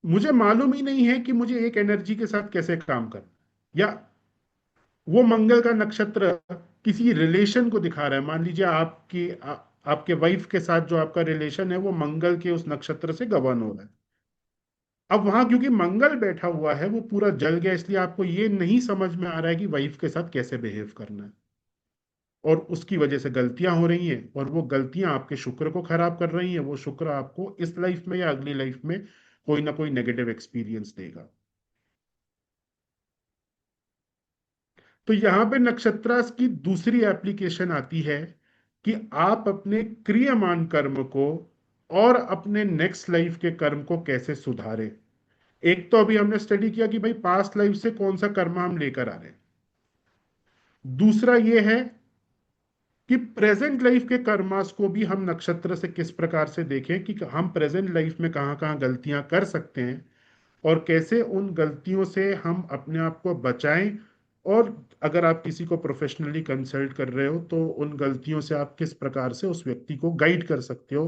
मुझे मालूम ही नहीं है कि मुझे एक एनर्जी के साथ कैसे काम करना, या वो मंगल का नक्षत्र किसी रिलेशन को दिखा रहा है। मान लीजिए आपके वाइफ के साथ जो आपका रिलेशन है वो मंगल के उस नक्षत्र से गवर्न हो रहा है। अब वहां क्योंकि मंगल बैठा हुआ है वो पूरा जल गया, इसलिए आपको ये नहीं समझ में आ रहा है कि वाइफ के साथ कैसे बिहेव करना है। और उसकी वजह से गलतियां हो रही हैं, और वो गलतियां आपके शुक्र को खराब कर रही हैं। वो शुक्र आपको इस लाइफ में या अगली लाइफ में कोई ना कोई नेगेटिव एक्सपीरियंस देगा। तो यहां पे नक्षत्रास की दूसरी एप्लीकेशन आती है कि आप अपने क्रियमान कर्म को और अपने नेक्स्ट लाइफ के कर्म को कैसे सुधारें। एक तो अभी हमने स्टडी किया कि भाई पास्ट लाइफ से कौन सा कर्म हम लेकर आ रहे हैं। दूसरा ये है कि प्रेजेंट लाइफ के कर्मास को भी हम नक्षत्र से किस प्रकार से देखें कि हम प्रेजेंट लाइफ में कहाँ कहाँ गलतियां कर सकते हैं, और कैसे उन गलतियों से हम अपने आप को बचाएं। और अगर आप किसी को प्रोफेशनली कंसल्ट कर रहे हो तो उन गलतियों से आप किस प्रकार से उस व्यक्ति को गाइड कर सकते हो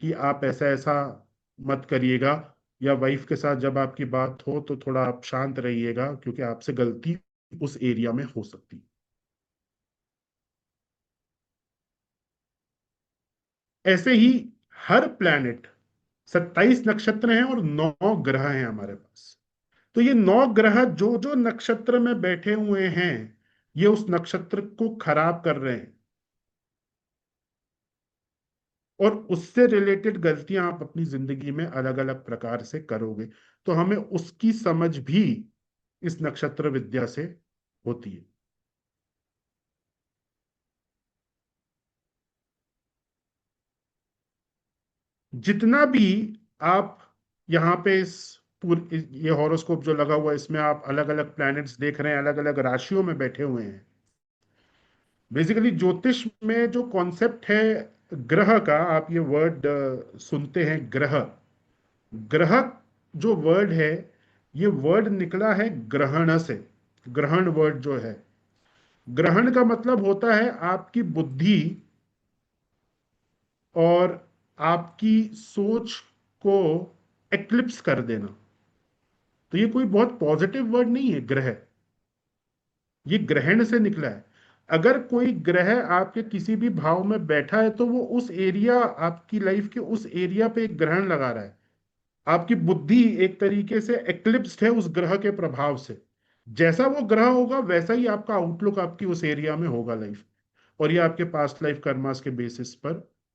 कि आप ऐसा ऐसा मत करिएगा, या वाइफ के साथ जब आपकी बात हो तो थोड़ा आप शांत रहिएगा क्योंकि आपसे गलती उस एरिया में हो सकती है। ऐसे ही हर प्लैनेट, 27 नक्षत्र हैं और 9 ग्रह हैं हमारे पास। तो ये 9 ग्रह जो जो नक्षत्र में बैठे हुए हैं ये उस नक्षत्र को खराब कर रहे हैं, और उससे रिलेटेड गलतियां आप अपनी जिंदगी में अलग अलग प्रकार से करोगे। तो हमें उसकी समझ भी इस नक्षत्र विद्या से होती है। जितना भी आप यहाँ पे ये हॉरोस्कोप जो लगा हुआ है इसमें आप अलग अलग प्लैनेट्स देख रहे हैं, अलग अलग राशियों में बैठे हुए हैं। बेसिकली ज्योतिष में जो कॉन्सेप्ट है ग्रह का, आप ये वर्ड सुनते हैं ग्रह। ग्रह जो वर्ड है ये वर्ड निकला है ग्रहण से। ग्रहण वर्ड जो है, ग्रहण का मतलब होता है आपकी बुद्धि और आपकी सोच को एक्लिप्स कर देना। तो ये कोई बहुत पॉजिटिव वर्ड नहीं है ग्रह, ये ग्रहण से निकला है। अगर कोई ग्रह आपके किसी भी भाव में बैठा है तो वो उस एरिया, आपकी लाइफ के उस एरिया पे एक ग्रहण लगा रहा है। आपकी बुद्धि एक तरीके से एक्लिप्स्ड है उस ग्रह के प्रभाव से। जैसा वो ग्रह होगा वैसा ही आपका आउटलुक आपकी उस एरिया में होगा लाइफ। और ये आपके पास्ट लाइफ कर्मास के बेसिस पर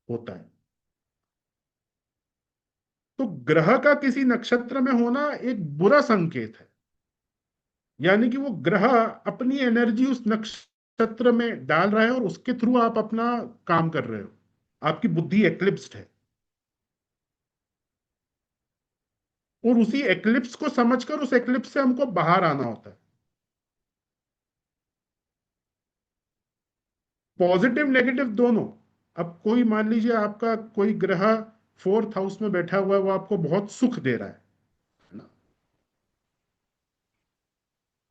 होता है। तो ग्रह का किसी नक्षत्र में होना एक बुरा संकेत है, यानी कि वो ग्रह अपनी एनर्जी उस नक्षत्र में डाल रहा है और उसके थ्रू आप अपना काम कर रहे हो, आपकी बुद्धि एक्लिप्स्ड है, और उसी एक्लिप्स को समझकर उस एक्लिप्स से हमको बाहर आना होता है। पॉजिटिव नेगेटिव दोनों। अब कोई मान लीजिए आपका कोई ग्रह फोर्थ हाउस में बैठा हुआ है, वो आपको बहुत सुख दे रहा है ना,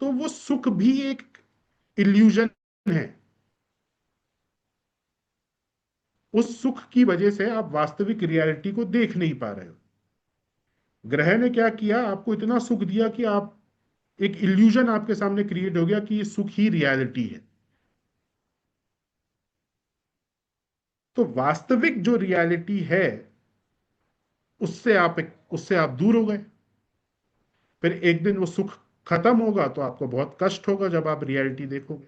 तो वो सुख भी एक इल्यूजन है। उस सुख की वजह से आप वास्तविक रियलिटी को देख नहीं पा रहे हो। ग्रह ने क्या किया, आपको इतना सुख दिया कि आप, एक इल्यूजन आपके सामने क्रिएट हो गया कि ये सुख ही रियलिटी है। तो वास्तविक जो रियलिटी है, उससे आप दूर हो गए। फिर एक दिन वो सुख खत्म होगा तो आपको बहुत कष्ट होगा जब आप रियलिटी देखोगे।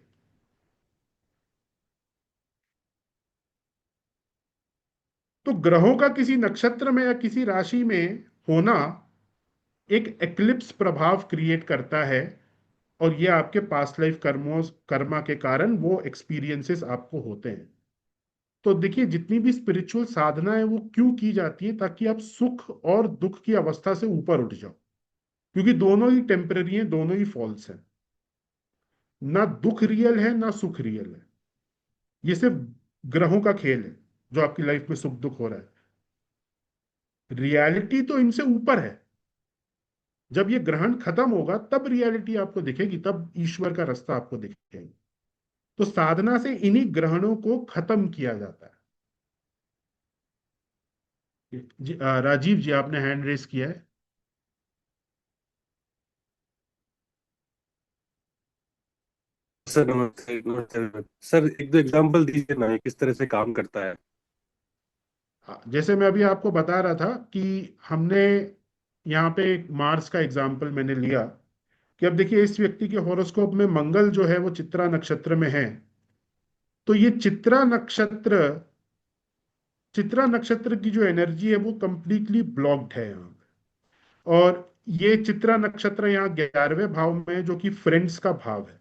तो ग्रहों का किसी नक्षत्र में या किसी राशि में होना एक एक्लिप्स प्रभाव क्रिएट करता है, और ये आपके पास्ट लाइफ कर्मा के कारण वो एक्सपीरियंसेस आपको होते हैं। तो देखिए, जितनी भी स्पिरिचुअल साधना है वो क्यों की जाती है, ताकि आप सुख और दुख की अवस्था से ऊपर उठ जाओ, क्योंकि दोनों ही टेम्पररी हैं, दोनों ही फॉल्स हैं। ना दुख रियल है ना सुख रियल है, ये सिर्फ ग्रहों का खेल है जो आपकी लाइफ में सुख दुख हो रहा है। रियलिटी तो इनसे ऊपर है। जब ये ग्रहण खत्म होगा तब रियलिटी आपको दिखेगी, तब ईश्वर का रास्ता आपको दिखेगा। तो साधना से इन्हीं ग्रहणों को खत्म किया जाता है। राजीव जी, आपने हैंड रेस किया है। सर नमस्ते, नमस्ते सर, एक दो एग्जांपल दीजिए ना, ये किस तरह से काम करता है। हाँ, जैसे मैं अभी आपको बता रहा था कि हमने यहाँ पे एक मार्स का एग्जाम्पल मैंने लिया, कि अब देखिए इस व्यक्ति के हॉरोस्कोप में मंगल जो है वो चित्रा नक्षत्र में है। तो ये चित्रा नक्षत्र की जो एनर्जी है वो कंप्लीटली ब्लॉक्ड है यहाँ पे। और ये चित्रा नक्षत्र यहाँ 11वें भाव में है, जो कि फ्रेंड्स का भाव है।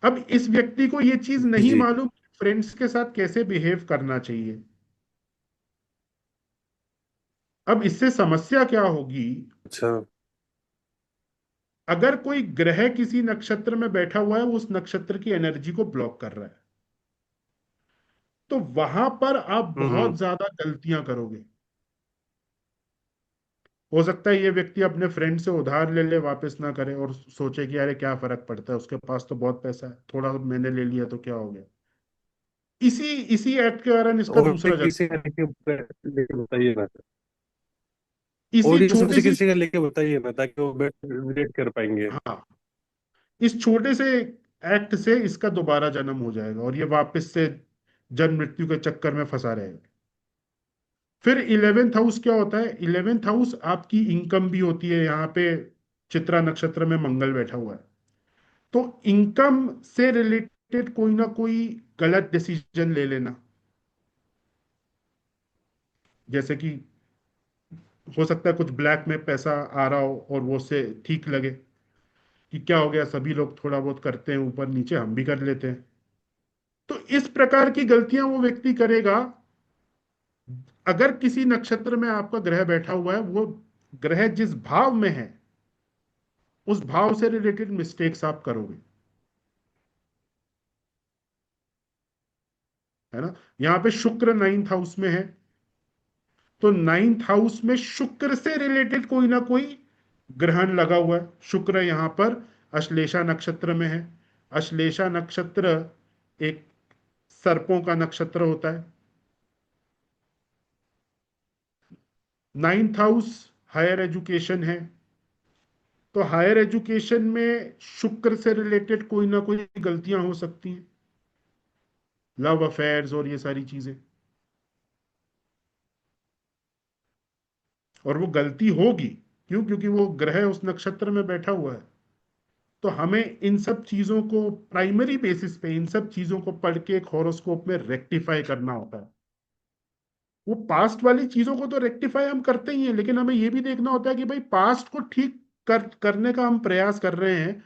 अब इस व्यक्ति को ये चीज जी नहीं जी। मालूम फ्रेंड्स के साथ कैसे बिहेव करना चाहिए। अब इससे समस्या क्या होगी, अच्छा। अगर कोई ग्रह किसी नक्षत्र में बैठा हुआ है, वो उस नक्षत्र की एनर्जी को ब्लॉक कर रहा है, तो वहां पर आप हम्म। बहुत ज्यादा गलतियां करोगे। हो सकता है ये व्यक्ति अपने फ्रेंड से उधार ले ले, वापस ना करे, और सोचे कि अरे क्या फर्क पड़ता है, उसके पास तो बहुत पैसा है, थोड़ा मैंने ले लिया तो क्या हो गया। इसी इसी एक्ट के कारण इसका दूसरा जन्म। किसी का लेके बताइए ना। इसी ऑडियंस में छोटे से से, किसी का लेके बताइए ना, ताकि वो रिलेट कर पाएंगे। हाँ, इस छोटे से एक्ट से इसका दोबारा जन्म हो जाएगा, और ये वापस से जन्म मृत्यु के चक्कर में फंसा रहेगा। फिर 11th हाउस क्या होता है, 11th हाउस आपकी इनकम भी होती है। यहाँ पे चित्रा नक्षत्र में मंगल बैठा हुआ है, तो इनकम से रिलेटेड कोई ना कोई गलत डिसीजन ले लेना। जैसे कि हो सकता है कुछ ब्लैक में पैसा आ रहा हो और वो उससे ठीक लगे कि क्या हो गया, सभी लोग थोड़ा बहुत करते हैं ऊपर नीचे, हम भी कर लेते हैं। तो इस प्रकार की गलतियां वो व्यक्ति करेगा। अगर किसी नक्षत्र में आपका ग्रह बैठा हुआ है, वो ग्रह जिस भाव में है उस भाव से रिलेटेड मिस्टेक्स आप करोगे, है ना। यहाँ पे शुक्र 9th हाउस में है, तो 9th हाउस में शुक्र से रिलेटेड कोई ना कोई ग्रहण लगा हुआ है। शुक्र यहाँ पर अश्लेषा नक्षत्र में है। अश्लेषा नक्षत्र एक सर्पों का नक्षत्र होता है। 9th हाउस हायर एजुकेशन है, तो हायर एजुकेशन में शुक्र से रिलेटेड कोई ना कोई गलतियां हो सकती हैं, लव अफेयर्स और ये सारी चीजें। और वो गलती होगी, क्यों? क्योंकि वो ग्रह उस नक्षत्र में बैठा हुआ है। तो हमें इन सब चीजों को प्राइमरी बेसिस पे इन सब चीजों को पढ़ के एक हॉरोस्कोप में रेक्टिफाई करना होता है। वो पास्ट वाली चीजों को तो रेक्टिफाई हम करते ही हैं, लेकिन हमें ये भी देखना होता है कि भाई पास्ट को ठीक करने का हम प्रयास कर रहे हैं,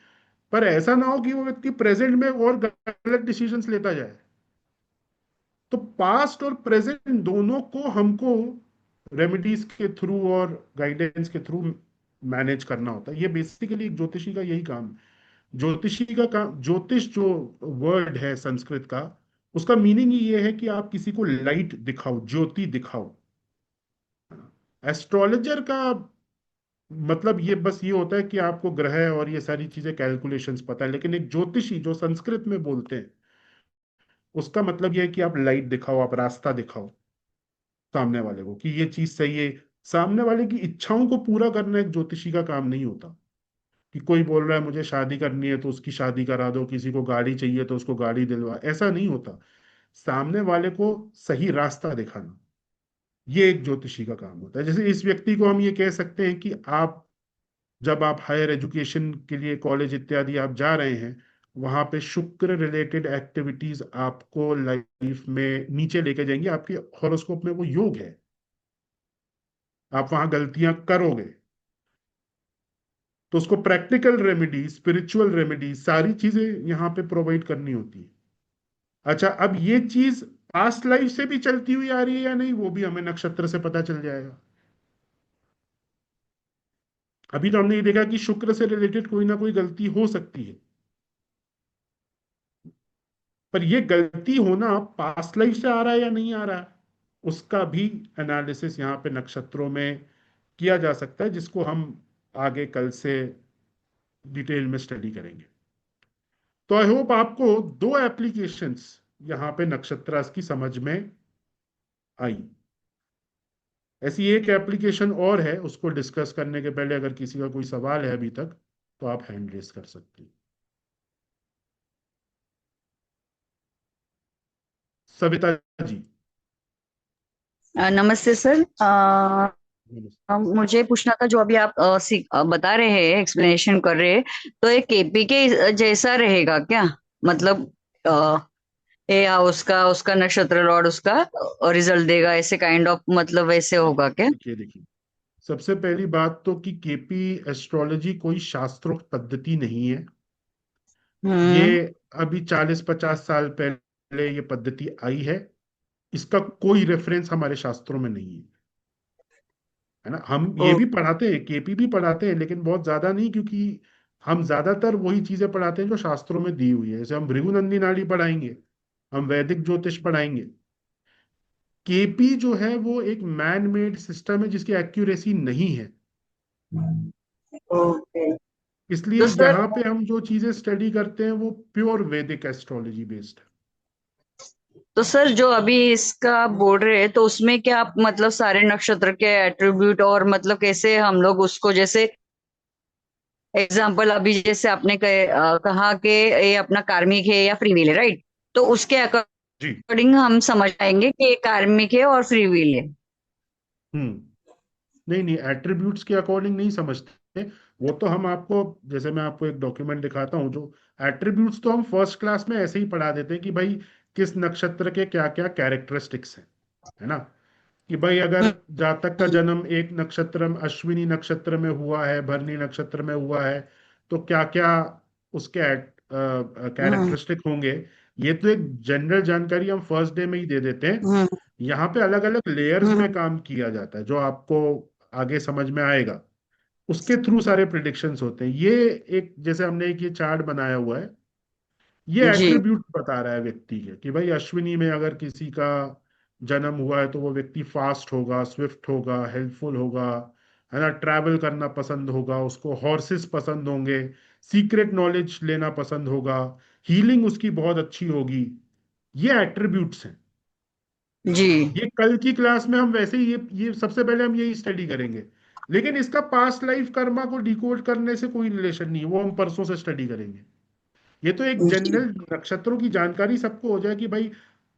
पर ऐसा ना हो कि वो व्यक्ति प्रेजेंट में और गलत डिसीजंस लेता जाए। तो पास्ट और प्रेजेंट दोनों को हमको रेमेडीज के थ्रू और गाइडेंस के थ्रू मैनेज करना होता है। ये बेसिकली एक ज्योतिषी का यही काम है। ज्योतिषी का काम, ज्योतिष जो वर्ड है संस्कृत का, उसका मीनिंग ही ये है कि आप किसी को लाइट दिखाओ, ज्योति दिखाओ। एस्ट्रोलॉजर का मतलब ये बस ये होता है कि आपको ग्रह और ये सारी चीजें कैलकुलेशंस पता है, लेकिन एक ज्योतिषी जो संस्कृत में बोलते हैं उसका मतलब ये है कि आप लाइट दिखाओ, आप रास्ता दिखाओ सामने वाले को कि ये चीज सही है। सामने वाले की इच्छाओं को पूरा करना एक ज्योतिषी का काम नहीं होता। कि कोई बोल रहा है मुझे शादी करनी है तो उसकी शादी करा दो, किसी को गाड़ी चाहिए तो उसको गाड़ी दिलवा, ऐसा नहीं होता। सामने वाले को सही रास्ता दिखाना, ये एक ज्योतिषी का काम होता है। जैसे इस व्यक्ति को हम ये कह सकते हैं कि आप जब आप हायर एजुकेशन के लिए कॉलेज इत्यादि आप जा रहे हैं, वहां पे शुक्र रिलेटेड एक्टिविटीज आपको लाइफ में नीचे लेके जाएंगे, आपके हॉरोस्कोप में वो योग है, आप वहां गलतियां करोगे तो उसको प्रैक्टिकल रेमेडी, स्पिरिचुअल रेमेडी, सारी चीजें यहाँ पे प्रोवाइड करनी होती है। अच्छा, अब ये चीज पास्ट लाइफ से भी चलती हुई आ रही है या नहीं, वो भी हमें नक्षत्र से पता चल जाएगा। अभी तो हमने ये देखा कि शुक्र से रिलेटेड कोई ना कोई गलती हो सकती है, पर ये गलती होना पास्ट लाइफ से आ रहा है या नहीं आ रहा है, उसका भी एनालिसिस यहाँ पे नक्षत्रों में किया जा सकता है, जिसको हम आगे कल से डिटेल में स्टडी करेंगे। तो आई होप आपको दो एप्लीकेशंस यहाँ पे नक्षत्र की समझ में आई। ऐसी एक एप्लीकेशन और है, उसको डिस्कस करने के पहले अगर किसी का कोई सवाल है अभी तक तो आप हैंड रेस कर सकते हैं। सविता जी। नमस्ते सर। नमस्ते। मुझे पूछना था, जो अभी आप बता रहे हैं, एक्सप्लेनेशन कर रहे हैं, तो ये केपी के जैसा रहेगा क्या? मतलब या उसका उसका नक्षत्र लॉर्ड उसका रिजल्ट देगा, ऐसे काइंड ऑफ, मतलब वैसे होगा क्या? देखिए देखिए, सबसे पहली बात तो कि केपी एस्ट्रोलॉजी कोई शास्त्रोक्त पद्धति नहीं है। ये हम्म। अभी 40-50 साल पहले ये पद्धति आई है। इसका कोई रेफरेंस हमारे शास्त्रों में नहीं है ना। हम ये ओ, भी पढ़ाते हैं, केपी भी पढ़ाते हैं, लेकिन बहुत ज्यादा नहीं, क्योंकि हम ज्यादातर वही चीजें पढ़ाते हैं जो शास्त्रों में दी हुई है। जैसे हम भृगुनंदी नाड़ी पढ़ाएंगे, हम वैदिक ज्योतिष पढ़ाएंगे। केपी जो है वो एक मैन मेड सिस्टम है जिसकी एक्यूरेसी नहीं है, ओके। इसलिए तो सर, यहाँ पे हम जो चीजें स्टडी करते हैं वो प्योर वैदिक एस्ट्रोलॉजी बेस्ड है। जो अभी इसका आप बोल रहे हैं, तो उसमें क्या आप मतलब सारे नक्षत्र के एट्रीब्यूट, और मतलब कैसे हम लोग उसको, जैसे एग्जाम्पल अभी जैसे आपने कहा कि ये अपना कार्मिक है या फ्री विल है, राइट? तो उसके जी। अकॉर्डिंग हम समझ पाएंगे कि ये कार्मिक है और फ्री विल है। हम्म। नहीं नहीं, एट्रीब्यूट्स के अकॉर्डिंग नहीं समझते। वो तो हम आपको, जैसे मैं आपको एक डॉक्यूमेंट दिखाता हूँ, जो एट्रीब्यूट्स तो हम फर्स्ट क्लास में ऐसे ही पढ़ा देते हैं कि भाई किस नक्षत्र के क्या क्या कैरेक्टरिस्टिक्स हैं, है ना। कि भाई अगर जातक का जन्म एक नक्षत्र में, अश्विनी नक्षत्र में हुआ है, भरणी नक्षत्र में हुआ है, तो क्या क्या उसके हम्म। कैरेक्टरिस्टिक होंगे। ये तो एक जनरल जानकारी हम फर्स्ट डे में ही दे देते हैं। हम्म। यहाँ पे अलग अलग लेयर्स हम्म। में काम किया जाता है, जो आपको आगे समझ में आएगा। उसके थ्रू सारे प्रिडिक्शंस होते हैं। ये एक, जैसे हमने एक ये चार्ट बनाया हुआ है, ये जी। एट्रीब्यूट बता रहा है व्यक्ति के कि भाई अश्विनी में अगर किसी का जन्म हुआ है तो वो व्यक्ति फास्ट होगा, स्विफ्ट होगा, हेल्पफुल होगा, है ना, ट्रैवल करना पसंद होगा, उसको हॉर्सेस पसंद होंगे, सीक्रेट नॉलेज लेना पसंद होगा, हीलिंग उसकी बहुत अच्छी होगी। ये एट्रीब्यूट्स हैं। जी। ये कल की क्लास में हम वैसे ही ये सबसे पहले हम यही स्टडी करेंगे, लेकिन इसका पास्ट लाइफ कर्मा को डिकोड करने से कोई रिलेशन नहीं है, वो हम परसों से स्टडी करेंगे। ये तो एक जी। जनरल नक्षत्रों की जानकारी सबको हो जाए कि भाई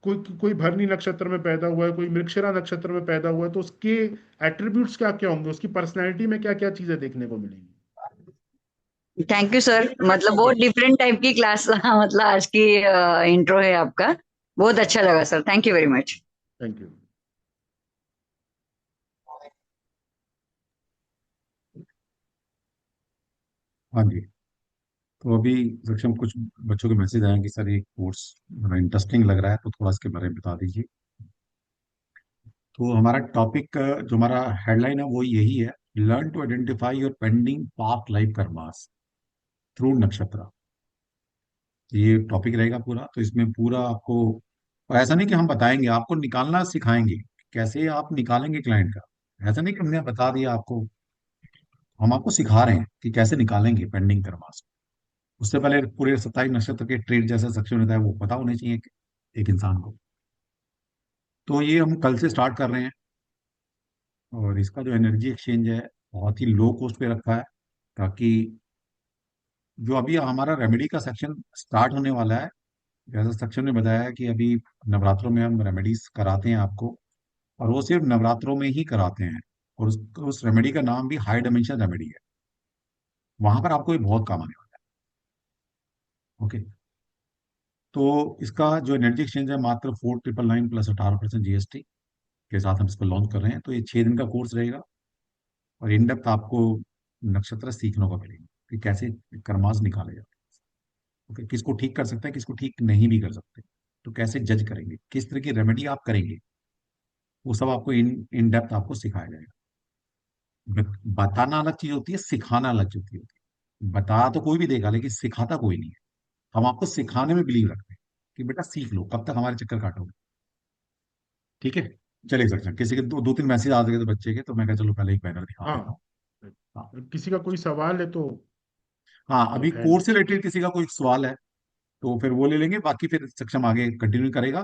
कोई कोई भरनी नक्षत्र में पैदा हुआ है, कोई मृगशिरा नक्षत्र में पैदा हुआ है, तो उसके एट्रीब्यूट्स क्या क्या होंगे, उसकी पर्सनैलिटी में क्या क्या चीजें देखने को मिलेंगी। थैंक यू सर, मतलब बहुत डिफरेंट टाइप की क्लास मतलब आज की इंट्रो है आपका, बहुत अच्छा लगा sir, thank you very much. Thank you. हाँ जी। तो अभी सक्षम कुछ बच्चों के मैसेज आए हैं कि सर ये कोर्स बड़ा इंटरेस्टिंग लग रहा है, तो थोड़ा इसके बारे में बता दीजिए। तो हमारा टॉपिक, जो हमारा हेडलाइन है वो यही है, learn to identify your pending past life karmas through नक्षत्र। ये टॉपिक रहेगा पूरा। तो इसमें पूरा आपको, और ऐसा नहीं कि हम बताएंगे, आपको निकालना सिखाएंगे। कैसे आप निकालेंगे क्लाइंट का, ऐसा नहीं कि हमने बता दिया आपको, हम आपको सिखा रहे हैं कि कैसे निकालेंगे पेंडिंग कर्मास। उससे पहले पूरे 27 नक्षत्र के ट्रेड जैसा सेक्शन होता है वो पता होने चाहिए एक इंसान को। तो ये हम कल से स्टार्ट कर रहे हैं। और इसका जो एनर्जी एक्सचेंज है बहुत ही लो कॉस्ट पे रखा है, ताकि जो अभी हमारा रेमेडी का सेक्शन स्टार्ट होने वाला है, जैसा सेक्शन ने बताया है कि अभी नवरात्रों में हम रेमेडीज कराते हैं आपको, और वो सिर्फ नवरात्रों में ही कराते हैं। और उस रेमेडी का नाम भी हाई डायमेंशन रेमेडी है। वहां पर आपको ये बहुत काम आने वाला है। ओके। तो इसका जो एनर्जी एक्सचेंज है मात्र 4999 प्लस 18% जीएसटी के साथ हम इसको लॉन्च कर रहे हैं। तो ये 6 दिन का कोर्स रहेगा, और इन डेप्थ आपको नक्षत्र सीखने को मिलेगा कि कैसे कर्मास निकाले जाते हैं। ओके, किसको ठीक कर सकते हैं, किसको ठीक नहीं भी कर सकते, तो कैसे जज करेंगे, किस तरह की रेमेडी आप करेंगे, वो सब आपको इन इन डेप्थ आपको सिखाया जाएगा। बताना अलग चीज होती है, सिखाना अलग चीज होती है। बता तो कोई भी देगा, लेकिन सिखाता कोई नहीं है। हम आपको सिखाने में बिलीव रखते हैं कि बेटा सीख लो, कब तक हमारे चक्कर काटोगे। ठीक है। चलिए सर, किसी के दो तीन मैसेज आ गए थे बच्चे के, तो मैं कहा चलो पहले एक बैनर दिखा देता हाँ, हूँ। हाँ। किसी का कोई सवाल है तो हाँ, अभी हैंड। कोर्स से रिलेटेड किसी का कोई सवाल है तो फिर वो ले लेंगे, बाकी फिर सक्षम आगे कंटिन्यू करेगा।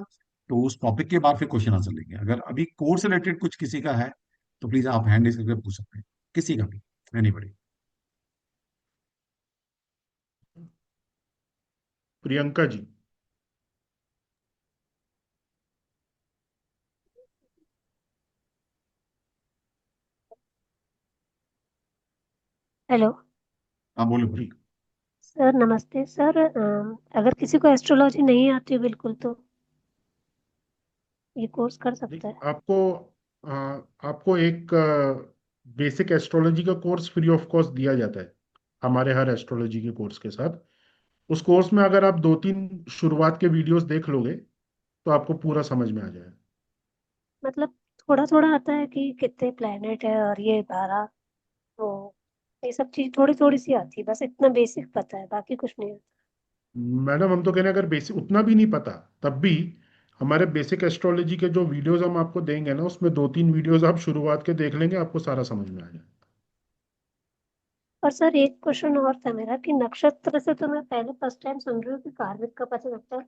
तो उस टॉपिक के बाद फिर क्वेश्चन आंसर लेंगे। अगर अभी कोर्स से रिलेटेड कुछ किसी का है तो प्लीज आप हैंड रेज करके पूछ सकते हैं, किसी का भी, एनीबॉडी। प्रियंका जी। हेलो हाँ, बोलो बोलो। जी सर, नमस्ते सर। अगर किसी को एस्ट्रोलॉजी नहीं आती बिल्कुल तो ये कोर्स कर जी, सकता है? आपको एक बेसिक एस्ट्रोलॉजी का कोर्स फ्री ऑफ कॉस्ट दिया जाता है हमारे हर एस्ट्रोलॉजी के कोर्स के साथ। उस कोर्स में अगर आप 2-3 शुरुआत के वीडियोस देख लोगे तो आपको पूरा समझ में आ जाएगा। मतलब थोड़ा थोड़ा आता है कि कितने प्लेनेट है और ये 12, तो ये सब चीज थोड़ी थोड़ी सी आती है, बस इतना बेसिक पता है, बाकी कुछ नहीं आता। मैडम, हम तो कह रहे हैं अगर बेसिक उतना भी नहीं पता तब भी हमारे बेसिक एस्ट्रोलॉजी के जो वीडियोस हम आपको देंगे ना, उसमें 2-3 वीडियोस आप शुरुआत के देख लेंगे, आपको सारा समझ में आ जाएगा। और सर एक क्वेश्चन और था मेरा कि नक्षत्र से तो मैं पहले फर्स्ट टाइम सुन रही हूँ कि कार्मिक का पता लगता है,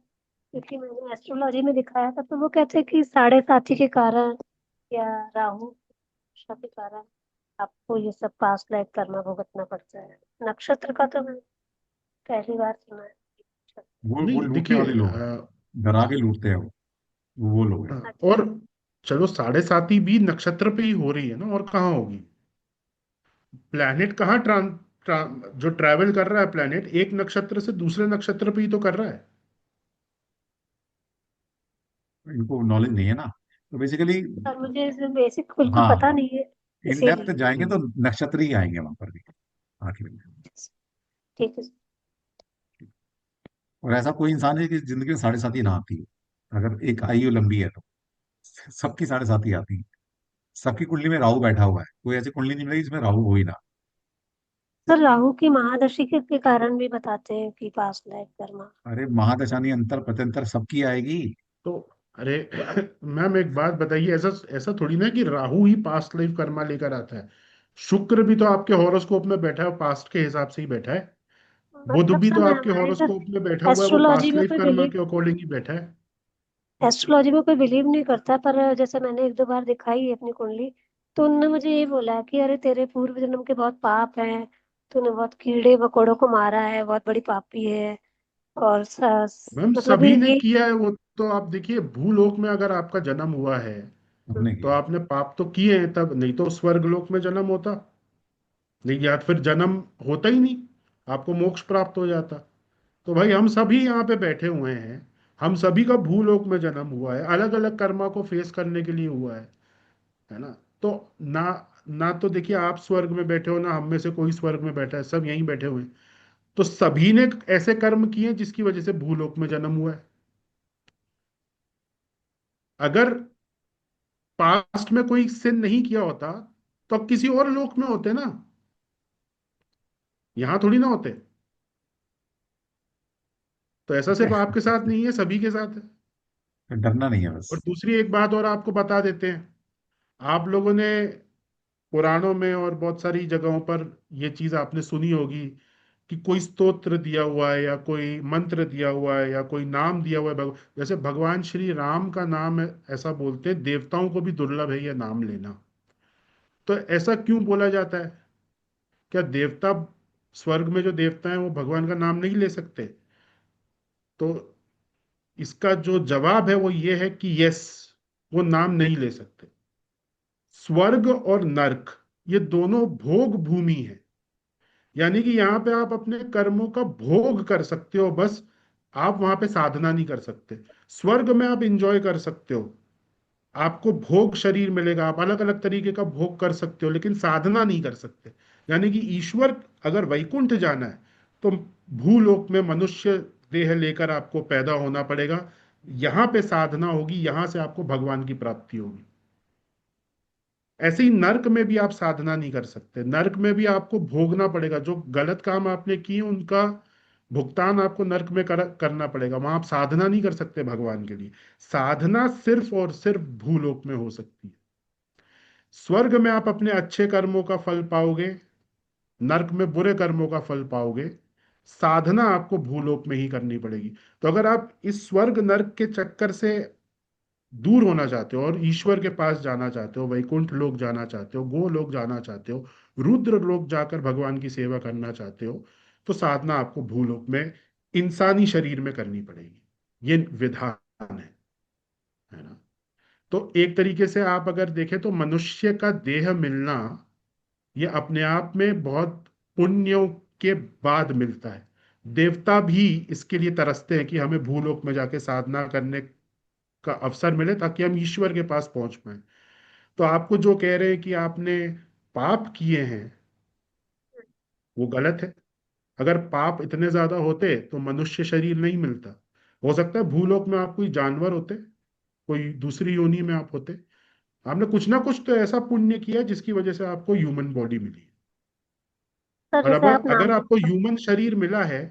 क्योंकि मैंने एस्ट्रोलॉजी में दिखाया था तो वो कहते हैं कि साढ़े साथी के कारण या राहु दशा के कारण आपको ये सब पास्ट लाइफ कर्मा भुगतना पड़ता है। नक्षत्र का तो मैं पहली बार सुना है। वो नहीं, लूटने देखिए वाले लोग हैं, डरा के लूटते हैं वो लोग हैं। अच्छा। और चलो, साढ़े साती भी नक्षत्र पे ही हो रही है ना, और कहाँ होगी? प्लैनेट कहाँ जो ट्रैवल कर रहा है, प्लैनेट एक नक्षत्र से दूसरे नक्षत्र पे ही तो कर रहा है। इनको नॉलेज नहीं है ना, तो बेसिकली। और मुझे इसे बेसिक बिल्कुल हाँ पता हाँ, नहीं है, इन डेप्थ इसीलिए। जाएंगे तो नक्षत्र ही आएंगे वहां पर भी, आखिर में। ठीक है। और ऐसा कोई इंसान है कि जिंदगी में साढ़े सात ही ना आती है, अगर एक आयु लंबी है तो सबकी साढ़े सात ही आती है। सबकी कुंडली में राहु बैठा हुआ है, कोई ऐसी कुंडली नहीं मिलेगी जिसमें राहु हो ही ना। सर राहु की महादशा के कारण भी बताते हैं कि पास्ट लाइफ कर्मा। अरे महादशानी अंतर प्रत्यंतर सबकी आएगी। तो अरे मैम, एक बात बताइए, ऐसा ऐसा थोड़ी ना कि राहु ही पास्ट लाइफ कर्मा लेकर आता है। शुक्र भी तो आपके हॉरोस्कोप में बैठा है, पास्ट के हिसाब से ही बैठा है। बुध मतलब भी सर तो मैं आपके हमारे इधर हॉरोस्कोप में बैठा हुआ है, वो एस्ट्रोलॉजी पास्ट में लाइफ कोई कर्मा बिलीव के अकॉर्डिंग ही बैठा है। एस्ट्रोलॉजी में कोई बिलीव नहीं करता, पर जैसे मैंने एक दो बार दिखाई है अपनी कुंडली, तो उन्होंने मुझे ये बोला कि अरे तेरे पूर्व जन्म के बहुत पाप हैं, तूने बहुत कीड़े मकोड़ों को मारा है, बहुत बड़ी पापी है। और मैम, मतलब सभी ने ये किया है वो। तो आप देखिए, भूलोक में अगर आपका जन्म हुआ है हमने तो किया। आपने पाप तो किए हैं, तब नहीं तो स्वर्ग लोक में जन्म होता। नहीं, या फिर जन्म होता ही नहीं। आपको मोक्ष प्राप्त हो जाता। तो भाई हम सभी यहाँ पे बैठे हुए हैं, हम सभी का भूलोक में जन्म हुआ है, अलग अलग कर्मा को फेस करने के लिए हुआ है ना। तो ना ना तो देखिए आप स्वर्ग में बैठे हो, ना हम में से कोई स्वर्ग में बैठा है, सब यहीं बैठे हुए हैं। तो सभी ने ऐसे कर्म किए जिसकी वजह से भूलोक में जन्म हुआ है। अगर पास्ट में कोई सिन नहीं किया होता तो अब किसी और लोक में होते ना, यहां थोड़ी ना होते। तो ऐसा सिर्फ आपके साथ नहीं है, सभी के साथ है। डरना नहीं है बस। और दूसरी एक बात और आपको बता देते हैं, आप लोगों ने पुराणों में और बहुत सारी जगहों पर ये चीज आपने सुनी होगी कि कोई स्तोत्र दिया हुआ है या कोई मंत्र दिया हुआ है या कोई नाम दिया हुआ है जैसे भगवान श्री राम का नाम है, ऐसा बोलते हैं देवताओं को भी दुर्लभ है यह नाम लेना। तो ऐसा क्यों बोला जाता है? क्या देवता, स्वर्ग में जो देवता हैं वो भगवान का नाम नहीं ले सकते? तो इसका जो जवाब है वो ये है कि यस, वो नाम नहीं ले सकते। स्वर्ग और नर्क ये दोनों भोग भूमि है, यानी कि यहाँ पे आप अपने कर्मों का भोग कर सकते हो बस, आप वहां पे साधना नहीं कर सकते। स्वर्ग में आप इंजॉय कर सकते हो, आपको भोग शरीर मिलेगा, आप अलग अलग तरीके का भोग कर सकते हो, लेकिन साधना नहीं कर सकते। यानी कि ईश्वर, अगर वैकुंठ जाना है तो भूलोक में मनुष्य देह लेकर आपको पैदा होना पड़ेगा, यहां पे साधना होगी, यहां से आपको भगवान की प्राप्ति होगी। ऐसे ही नर्क में भी आप साधना नहीं कर सकते, नर्क में भी आपको भोगना पड़ेगा, जो गलत काम आपने किए उनका भुगतान आपको नर्क में करना पड़ेगा, वहां आप साधना नहीं कर सकते भगवान के लिए। साधना सिर्फ और सिर्फ भूलोक में हो सकती है। स्वर्ग में आप अपने अच्छे कर्मों का फल पाओगे, नर्क में बुरे कर्मों का फल पाओगे। साधना आपको भूलोक में ही करनी पड़ेगी। तो अगर आप इस स्वर्ग नर्क के चक्कर से दूर होना चाहते हो और ईश्वर के पास जाना चाहते हो, वैकुंठ लोक जाना चाहते हो, गोलोक जाना चाहते हो, रुद्र लोक जाकर भगवान की सेवा करना चाहते हो, तो साधना आपको भूलोक में इंसानी शरीर में करनी पड़ेगी। ये विधान है ना। तो एक तरीके से आप अगर देखें तो मनुष्य का देह मिलना ये अपने आप में बहुत पुण्यों के बाद मिलता है। देवता भी इसके लिए तरसते हैं कि हमें भूलोक में जाके साधना करने का अवसर मिले ताकि हम ईश्वर के पास पहुंच पाए। तो आपको जो कह रहे हैं कि आपने पाप किए हैं वो गलत है। अगर पाप इतने ज्यादा होते तो मनुष्य शरीर नहीं मिलता। हो सकता है भूलोक में आप कोई जानवर होते, कोई दूसरी योनि में आप होते। आपने कुछ ना कुछ तो ऐसा पुण्य किया जिसकी वजह से आपको ह्यूमन बॉडी मिली। सर और जैसे अगर आप नाम अगर ले आपको ह्यूमन शरीर मिला है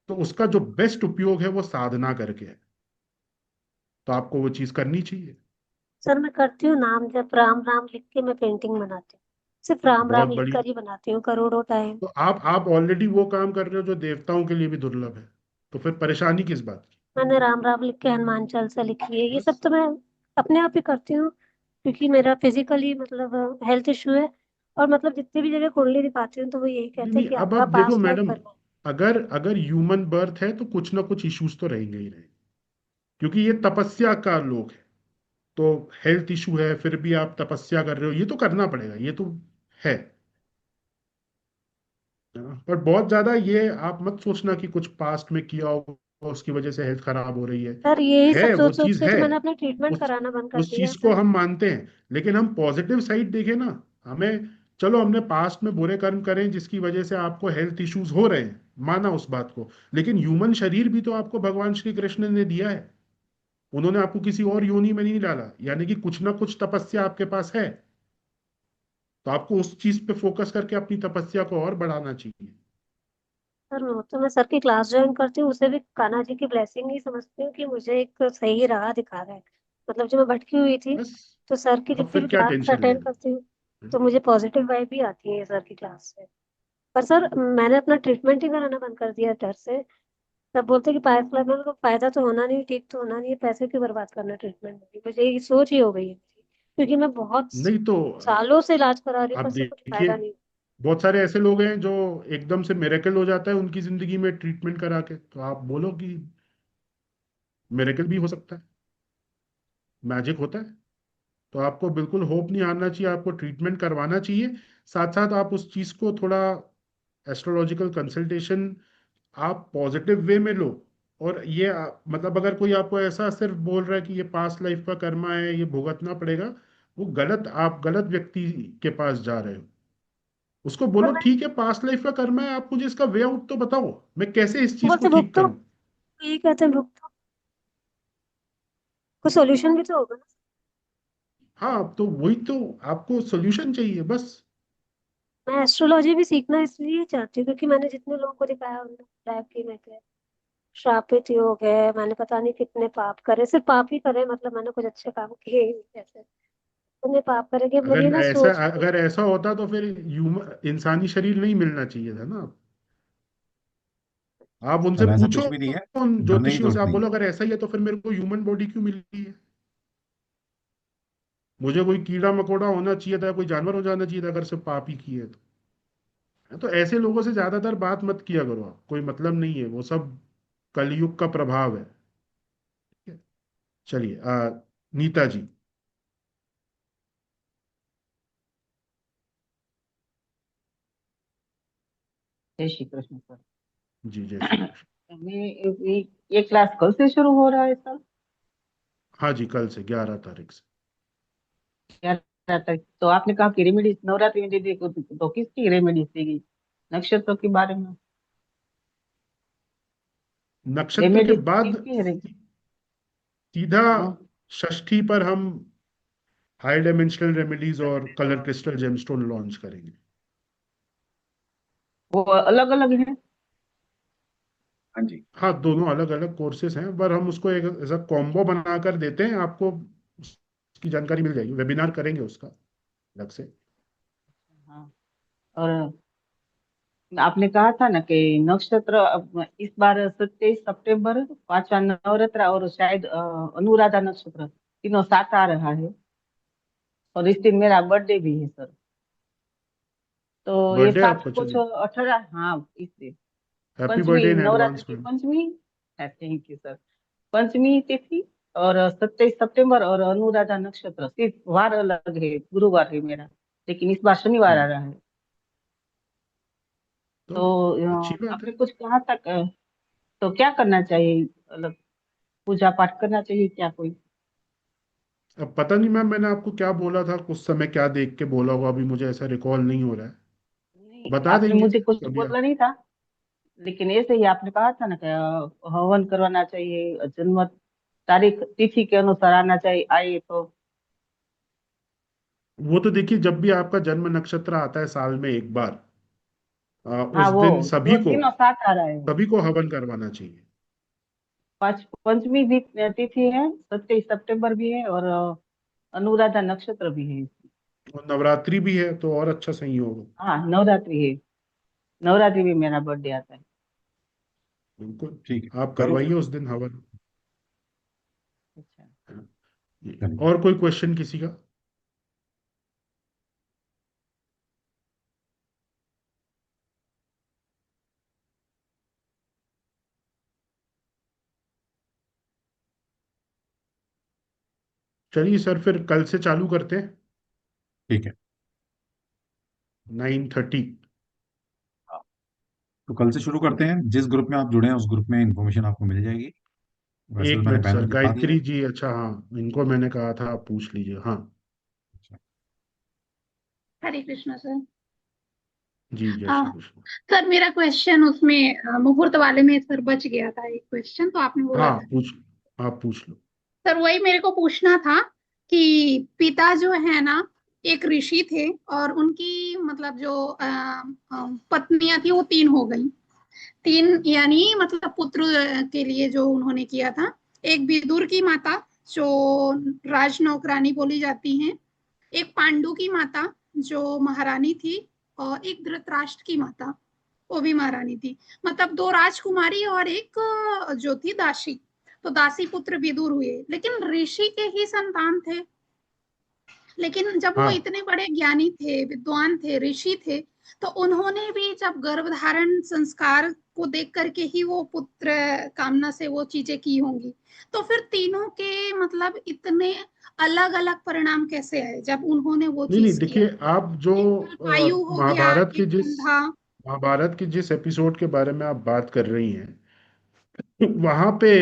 तो उसका जो बेस्ट उपयोग है वो साधना करके है। तो आपको वो चीज करनी चाहिए। सर, मैं करती हूँ नाम जब राम राम लिख के मैं पेंटिंग बनाती हूँ। सिर्फ राम राम बहुत लिख बढ़िया। कर ही बनाती हूँ करोड़ों टाइम। तो आप ऑलरेडी वो काम कर रहे हो जो देवताओं के लिए भी दुर्लभ है, तो फिर परेशानी किस बात की? मैंने राम राम लिख के हनुमान चालीसा लिखी है, ये सब बस। तो मैं अपने आप ही करती हूँ, क्योंकि मेरा फिजिकली मतलब हेल्थ इशू है। और मतलब जितनी भी जगह कुंडली दिखाती हूँ तो वो यही नहीं कहते नहीं, हैं कि अब आपका आप देखो पास्ट लाइफ मैडम, करना है। अगर अगर ह्यूमन बर्थ है तो कुछ ना कुछ इश्यूज तो रहेंगे ही रहेंगे, क्योंकि ये तपस्या का लोक है। तो हेल्थ इशू है फिर भी आप तपस्या कर रहे हो, ये तो करना पड़ेगा, ये तो है। पर बहुत ज्यादा ये आप मत सोचना कि कुछ पास्ट में किया हो उसकी वजह से हेल्थ खराब हो रही है। सर यही सब वो सोच सोच चीज के है, तो मैंने अपना ट्रीटमेंट उस कराना बंद कर उस दिया है चीज को सर। हम मानते हैं, लेकिन हम पॉजिटिव साइड देखें ना। हमें, चलो हमने पास्ट में बुरे कर्म करें जिसकी वजह से आपको हेल्थ इश्यूज हो रहे हैं, माना उस बात को, लेकिन ह्यूमन शरीर भी तो आपको भगवान श्री कृष्ण ने दिया है। उन्होंने आपको किसी और योनि में नहीं डाला, यानी कि कुछ ना कुछ तपस्या आपके पास है। तो आपको उस चीज पे फोकस करके अपनी तपस्या को और बढ़ाना चाहिए। सर वो तो मैं सर की क्लास ज्वाइन करती हूँ, उसे भी कान्हा जी की ब्लेसिंग ही समझती हूँ कि मुझे एक सही राह दिखा रहा है। मतलब जब मैं भटकी हुई थी बस। तो सर की अब जितनी फिर भी क्या क्लास टेंशन अटेंड लेना करती हूँ है? तो मुझे पॉजिटिव वाइब भी आती है सर की क्लास से। पर सर मैंने अपना ट्रीटमेंट ही कराना बंद कर दिया डर से। सब बोलते हैं कि पाइप लाइफ में फायदा तो होना नहीं, ठीक तो होना नहीं है, पैसे क्यों बर्बाद करना ट्रीटमेंट में, मुझे ये सोच ही हो गई है मेरी। क्योंकि मैं बहुत नहीं तो सालों से इलाज करा रही हूँ आप पर से कुछ देखिए, फायदा नहीं। बहुत सारे ऐसे लोग हैं जो एकदम से मिरेकल हो जाता है उनकी जिंदगी में ट्रीटमेंट करा के, तो आप बोलो कि मिरेकल भी हो सकता है, मैजिक होता है। तो आपको बिल्कुल होप नहीं आना चाहिए, आपको ट्रीटमेंट करवाना चाहिए। साथ साथ आप उस चीज को थोड़ा एस्ट्रोलॉजिकल कंसल्टेशन आप पॉजिटिव वे में लो। और ये मतलब अगर कोई आपको ऐसा सिर्फ बोल रहा है कि ये पास्ट लाइफ का कर्मा है, ये भुगतना पड़ेगा, वो गलत, आप गलत व्यक्ति के पास जा रहे हो। उसको पर बोलो मैं ठीक है पास्ट लाइफ का कर्मा है, आप मुझे इसका वे आउट तो बताओ, मैं कैसे इस चीज को बोलते ठीक भुगतो, करूं। ये कहते हैं भुगतो, कोई सोल्यूशन भी तो होगा ना। हाँ तो वही तो, आपको सोल्यूशन चाहिए बस। मैं एस्ट्रोलॉजी भी सीखना इसलिए चाहती हूँ क्योंकि मैंने जितने लोगों को दिखाया उन्होंने बताया कि मैं क्या श्रापित ही हो गए, मैंने पता नहीं कितने पाप करे, सिर्फ पाप ही करे, मतलब मैंने कुछ अच्छे काम किए ही नहीं ऐसे, इतने पाप करे कि मेरी अगर ना ऐसा सोच में। अगर ऐसा होता तो फिर ह्यूमन इंसानी शरीर नहीं मिलना चाहिए था ना। आप उनसे सर ऐसा पूछो, कुछ भी नहीं है, उन डरने की ज्योतिषियों से जरूरत आप नहीं है। बोलो अगर ऐसा ही है तो फिर मेरे को ह्यूमन बॉडी क्यों मिली है। मुझे कोई कीड़ा मकोड़ा होना चाहिए था, कोई जानवर हो जाना चाहिए था, अगर सिर्फ पाप ही किए तो ऐसे लोगों से ज्यादातर बात मत किया करो आप, कोई मतलब नहीं है, वो सब कलयुग का प्रभाव है। चलिए नीता जी। जय श्री कृष्ण सर। जी जय श्री कृष्ण। ये क्लास कल से शुरू हो रहा है सर? हाँ जी, कल से 11 तारीख से। क्या रहता है? तो आपने कहा कि रेमेडीज नवरात्रि में दीदी को, तो किसकी रेमेडीज देगी? नक्षत्र के बारे में नक्षत्र के रेमेडीज बाद किसकी है? सीधा हाँ, षष्ठी पर हम हाई डायमेंशनल रेमेडीज और कलर क्रिस्टल जेमस्टोन लॉन्च करेंगे। वो अलग अलग है? हाँ जी। हाँ दोनों अलग अलग कोर्सेज हैं, पर हम उसको एक ऐसा कॉम्बो बनाकर देते हैं, आपको उसकी जानकारी मिल जाएगी, वेबिनार करेंगे उसका अलग से। हाँ। और आपने कहा था ना कि नक्षत्र इस बार 27 सितंबर, पांचवा नवरात्र और शायद अनुराधा नक्षत्र तीनों साथ आ रहा है। और इस दिन मेरा बर्थडे भी है सर। तो ये बर्थडे सात आपका, कुछ चलिए 18, हाँ इस दिन happy Panchami, birthday in Navratra advance की मैम। पंचमी है। Thank you sir. पंचमी तिथि और 27 सितंबर, और अनुराधा नक्षत्र सिर्फ वार अलग है, गुरुवार है मेरा, लेकिन इस बार शनिवार आ रहा है। तो अच्छी तो बात है। आपने कुछ कहा था तो क्या करना चाहिए? मतलब पूजा पाठ करना चाहिए क्या कोई? अब पता नहीं मैम मैंने आपको क्या बोला था, कुछ समय क्या देख के बोला होगा, अभी मुझे ऐसा रिकॉल नहीं हो रहा है। नहीं, बता आपने देंगे मुझे कुछ कभी बोला आप। नहीं था, लेकिन ऐसे ही आपने कहा था ना कि हवन करवाना चाहिए, जन्म तारीख तिथि के अनुसार आना चाहिए, आइए तो। वो तो देखिए, जब भी आपका जन्म नक्षत्र आता है साल में एक बार, हाँ, उस वो दिन वो तीनों साथ आ रहा है। सभी को हवन करवाना चाहिए। पंचमी भी तिथि है, 27 सितंबर भी है, और अनुराधा नक्षत्र भी है। और नवरात्रि भी है तो और अच्छा संयोग हो। हाँ, नवरात्रि है। नवरात्रि भी मेरा बर्थडे आता है। बिल्कुल, ठीक है, आप करो करवाइए फिर। उस दिन हवन। अच्छा। ये। और कोई क्वेश्चन किसी का? चलिए सर, फिर कल से चालू करते हैं ठीक है। 9:30। हाँ, तो कल से शुरू करते हैं। जिस ग्रुप में आप जुड़े हैं उस ग्रुप में इंफॉर्मेशन आपको मिल जाएगी। वैसे तो एक मैंने मिनट सर, बैनर दिखा दिया है। गायत्री जी, अच्छा हाँ इनको मैंने कहा था आप पूछ लीजिए, हाँ। अच्छा। हरे कृष्णा सर। जी जय आ, श्री कृष्ण। सर मेरा क्वेश्चन उसमें मुहूर्त वाले में सर बच गया था एक क्वेश्चन, तो आपने बोला हाँ था। पूछ, आप पूछ लो। सर वही मेरे को पूछना था कि पिता जो है ना एक ऋषि थे, और उनकी मतलब जो पत्नियां थी वो तीन हो गई। तीन यानी मतलब पुत्र के लिए जो उन्होंने किया था। एक विदुर की माता जो राज नौकरानी बोली जाती हैं, एक पांडु की माता जो महारानी थी, और एक धृतराष्ट्र की माता, वो भी महारानी थी। मतलब दो राजकुमारी और एक जो थी दासी। तो दासी पुत्र विदुर हुए, लेकिन ऋषि के ही संतान थे। लेकिन जब वो हाँ इतने बड़े ज्ञानी थे, विद्वान थे, ऋषि थे, तो उन्होंने भी जब गर्भधारण संस्कार को देख करके ही वो पुत्र कामना से वो चीजें की होंगी। तो फिर तीनों के मतलब इतने अलग अलग परिणाम कैसे आए जब उन्होंने वो नहीं नहीं, चीज किया? देखिए आप जो एक वायु हो गया, महाभारत के एक जिस गंधा। महाभारत के जिस एपिसोड के बारे में आप बात कर रही हैं, वहां पे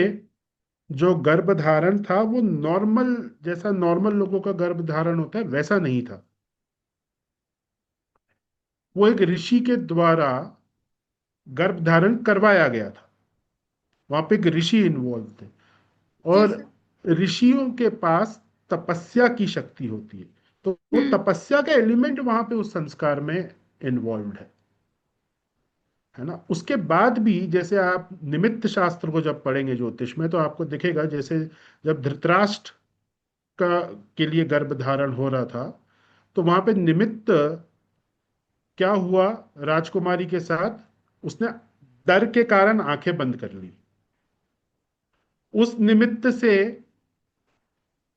जो गर्भधारण था वो नॉर्मल, जैसा नॉर्मल लोगों का गर्भधारण होता है वैसा नहीं था। वो एक ऋषि के द्वारा गर्भधारण करवाया गया था। वहां पे एक ऋषि इन्वॉल्व थे, जी और सर। ऋषियों के पास तपस्या की शक्ति होती है, तो वो हम्म। तपस्या का एलिमेंट वहां पे उस संस्कार में इन्वॉल्व है ना। उसके बाद भी जैसे आप निमित्त शास्त्र को जब पढ़ेंगे ज्योतिष में, तो आपको दिखेगा जैसे जब धृतराष्ट्र का के लिए गर्भधारण हो रहा था, तो वहां पे निमित्त क्या हुआ राजकुमारी के साथ, उसने डर के कारण आंखें बंद कर ली। उस निमित्त से,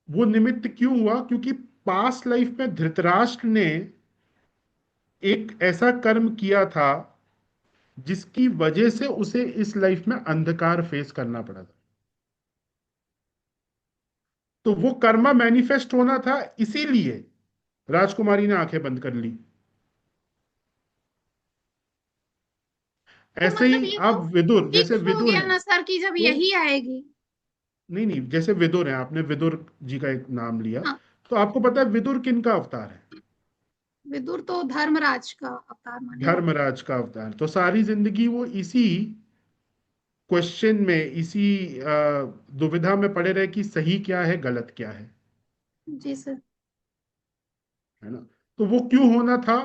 वो निमित्त क्यों हुआ, क्योंकि पास्ट लाइफ में धृतराष्ट्र ने एक ऐसा कर्म किया था जिसकी वजह से उसे इस लाइफ में अंधकार फेस करना पड़ा था। तो वो कर्मा मैनिफेस्ट होना था, इसीलिए राजकुमारी ने आंखें बंद कर ली। तो ऐसे मतलब ही ये तो आप विदुर, जैसे फिक्स हो विदुर गया हैं, ना सर कि जब तो यही आएगी। नहीं नहीं, जैसे विदुर हैं, आपने विदुर जी का एक नाम लिया, हाँ। तो आपको पता है विदुर किन का अवतार है? विदुर तो धर्मराज का अवतार माने जाते धर्मराज का अवतार। तो सारी जिंदगी वो इसी क्वेश्चन में, इसी दुविधा में पड़े रहे कि सही क्या है गलत क्या हैं। जी सर। है ना। तो वो क्यों होना था,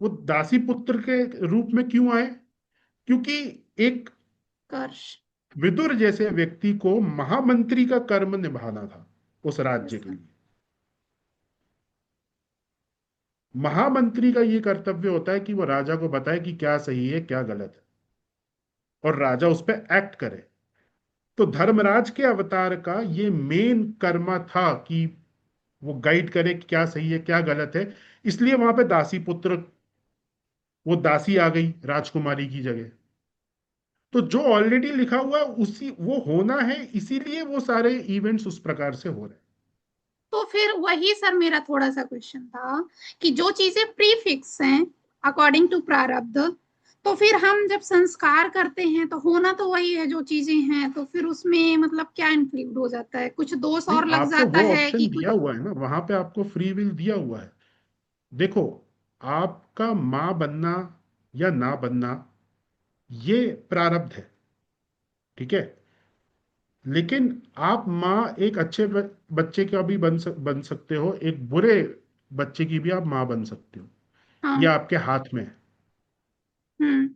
वो दासी पुत्र के रूप में क्यों आए? क्योंकि एक कर्ष। विदुर जैसे व्यक्ति को महामंत्री का कर्म निभाना था उस जी राज्य के सर। लिए। महामंत्री का ये कर्तव्य होता है कि वो राजा को बताए कि क्या सही है क्या गलत है, और राजा उस पर एक्ट करे। तो धर्मराज के अवतार का ये मेन कर्म था कि वो गाइड करे कि क्या सही है क्या गलत है। इसलिए वहां पे दासी पुत्र, वो दासी आ गई राजकुमारी की जगह। तो जो ऑलरेडी लिखा हुआ है उसी वो होना है, इसीलिए वो सारे इवेंट्स उस प्रकार से हो रहे हैं। तो फिर वही सर मेरा थोड़ा सा क्वेश्चन था कि जो चीजें प्री फिक्स हैं अकॉर्डिंग टू प्रारब्ध, तो फिर हम जब संस्कार करते हैं तो होना तो वही है जो चीजें हैं, तो फिर उसमें मतलब क्या इंक्लूड हो जाता है, कुछ दोष नहीं, और लग आपको जाता वो है कि ऑप्शन कुछ। दिया हुआ है ना, वहां पे आपको फ्री विल दिया हुआ है। देखो, आपका मां बनना या ना बनना ये प्रारब्ध है, ठीक है। लेकिन आप माँ एक अच्छे बच्चे का भी बन सकते हो, एक बुरे बच्चे की भी आप माँ बन सकते हो। ये हाँ। आपके हाथ में है, हम्म।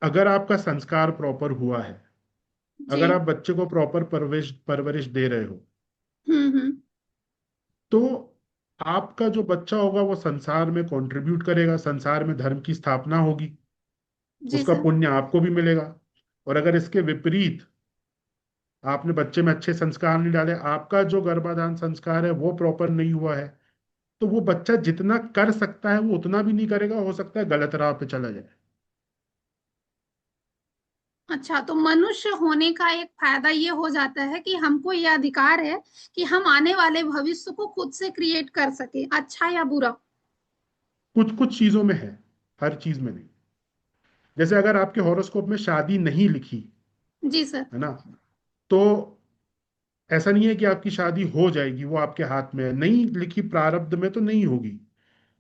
अगर आपका संस्कार प्रॉपर हुआ है, जी। अगर आप बच्चे को प्रॉपर परवरिश परवरिश दे रहे हो, हम्म। तो आपका जो बच्चा होगा वो संसार में कंट्रीब्यूट करेगा, संसार में धर्म की स्थापना होगी, जी उसका सर। पुण्य आपको भी मिलेगा। और अगर इसके विपरीत आपने बच्चे में अच्छे संस्कार नहीं डाले, आपका जो गर्भाधान संस्कार है वो प्रॉपर नहीं हुआ है, तो वो बच्चा जितना कर सकता है वो उतना भी नहीं करेगा, हो सकता है गलत राह पे चला जाए। अच्छा, तो मनुष्य होने का एक फायदा ये हो जाता है कि हमको ये अधिकार है कि हम आने वाले भविष्य को खुद से क्रिएट कर सके, अच्छा या बुरा। कुछ कुछ चीजों में है, हर चीज में नहीं। जैसे अगर आपके हॉरोस्कोप में शादी नहीं लिखी जी सर। है ना, तो ऐसा नहीं है कि आपकी शादी हो जाएगी, वो आपके हाथ में है। नहीं लिखी प्रारब्ध में तो नहीं होगी।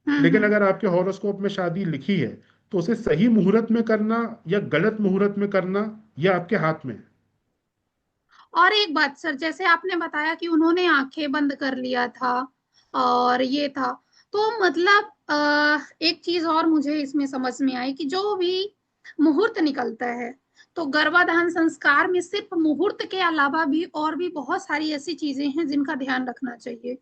लेकिन हम्म। अगर आपके हॉरोस्कोप में शादी लिखी है, तो उसे सही मुहूर्त में करना या गलत मुहूर्त में करना, यह आपके हाथ में है। और एक बात सर, जैसे आपने बताया कि उन्होंने आंखें बंद कर लिया था और ये था, तो मतलब एक चीज और मुझे इसमें समझ में आई कि जो भी मुहूर्त निकलता है, तो गर्भाधान संस्कार में सिर्फ मुहूर्त के अलावा भी और भी बहुत सारी ऐसी चीजें हैं जिनका ध्यान रखना चाहिए।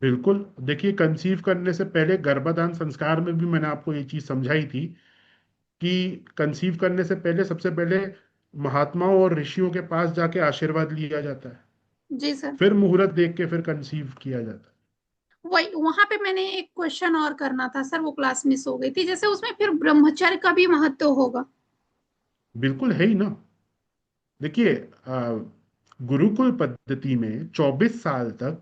बिल्कुल। देखिए, कंसीव करने से पहले गर्भाधान संस्कार में भी मैंने आपको ये चीज समझाई थी कि कंसीव करने से पहले सबसे पहले महात्माओं और ऋषियों के पास जाके आशीर्वाद लिया जाता है, जी सर। फिर मुहूर्त देख के फिर कंसीव किया जाता वही वहां पे मैंने एक क्वेश्चन और करना था सर, वो क्लास मिस हो गई थी, जैसे उसमें फिर ब्रह्मचर्य का भी महत्व होगा। है। बिल्कुल है ही ना। देखिए, गुरुकुल पद्धति में 24 साल तक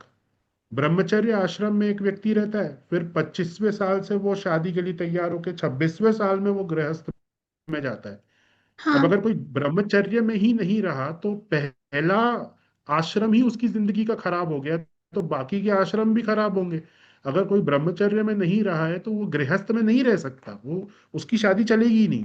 ब्रह्मचर्य आश्रम में एक व्यक्ति रहता है, फिर 25वें साल से वो शादी के लिए तैयार होकर 26वें साल में वो गृहस्थ में जाता है। अब हाँ, अगर कोई ब्रह्मचर्य में ही नहीं रहा तो पहला आश्रम ही उसकी जिंदगी का खराब हो गया, तो बाकी के आश्रम भी खराब होंगे। अगर कोई ब्रह्मचर्य में नहीं रहा है तो वो गृहस्थ में नहीं रह सकता, वो उसकी शादी चलेगी ही नहीं।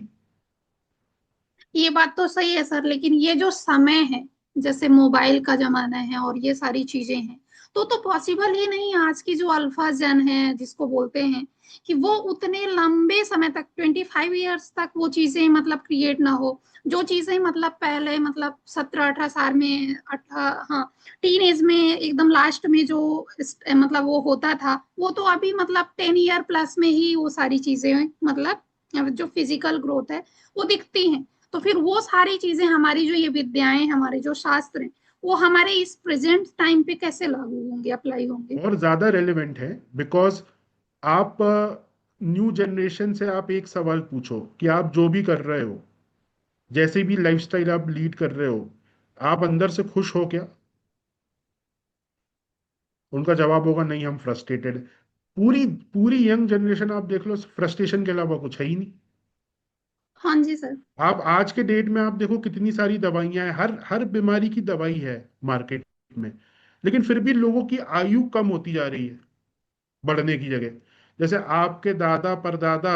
ये बात तो सही है सर, लेकिन ये जो समय है, जैसे मोबाइल का जमाना है और ये सारी चीजें हैं, तो पॉसिबल ही नहीं है आज की जो अल्फा जन है जिसको बोलते हैं, कि वो उतने लंबे समय तक 25 ईयर्स तक वो चीजें मतलब क्रिएट ना हो। जो चीजें मतलब पहले मतलब 17-18 साल में, हाँ, टीन एज में एकदम लास्ट में जो मतलब वो होता था, वो तो अभी मतलब 10 ईयर प्लस में ही वो सारी चीजें मतलब जो फिजिकल ग्रोथ है वो दिखती हैं। तो फिर वो सारी चीजें, हमारी जो ये विद्याएं, हमारे जो शास्त्र हैं, वो हमारे इस प्रेजेंट टाइम पे कैसे लागू होंगे, अप्लाई होंगे? और ज्यादा रेलेवेंट है, बिकॉज आप न्यू जनरेशन से आप एक सवाल पूछो कि आप जो भी कर रहे हो, जैसे भी लाइफस्टाइल आप लीड कर रहे हो, आप अंदर से खुश हो क्या? उनका जवाब होगा नहीं, हम फ्रस्ट्रेटेड। पूरी पूरी यंग जनरेशन आप देख लो, फ्रस्ट्रेशन के अलावा कुछ है ही नहीं। हाँ जी सर। आप आज के डेट में आप देखो कितनी सारी दवाइयां हैं, हर हर बीमारी की दवाई है मार्केट में, लेकिन फिर भी लोगों की आयु कम होती जा रही है बढ़ने की जगह। जैसे आपके दादा परदादा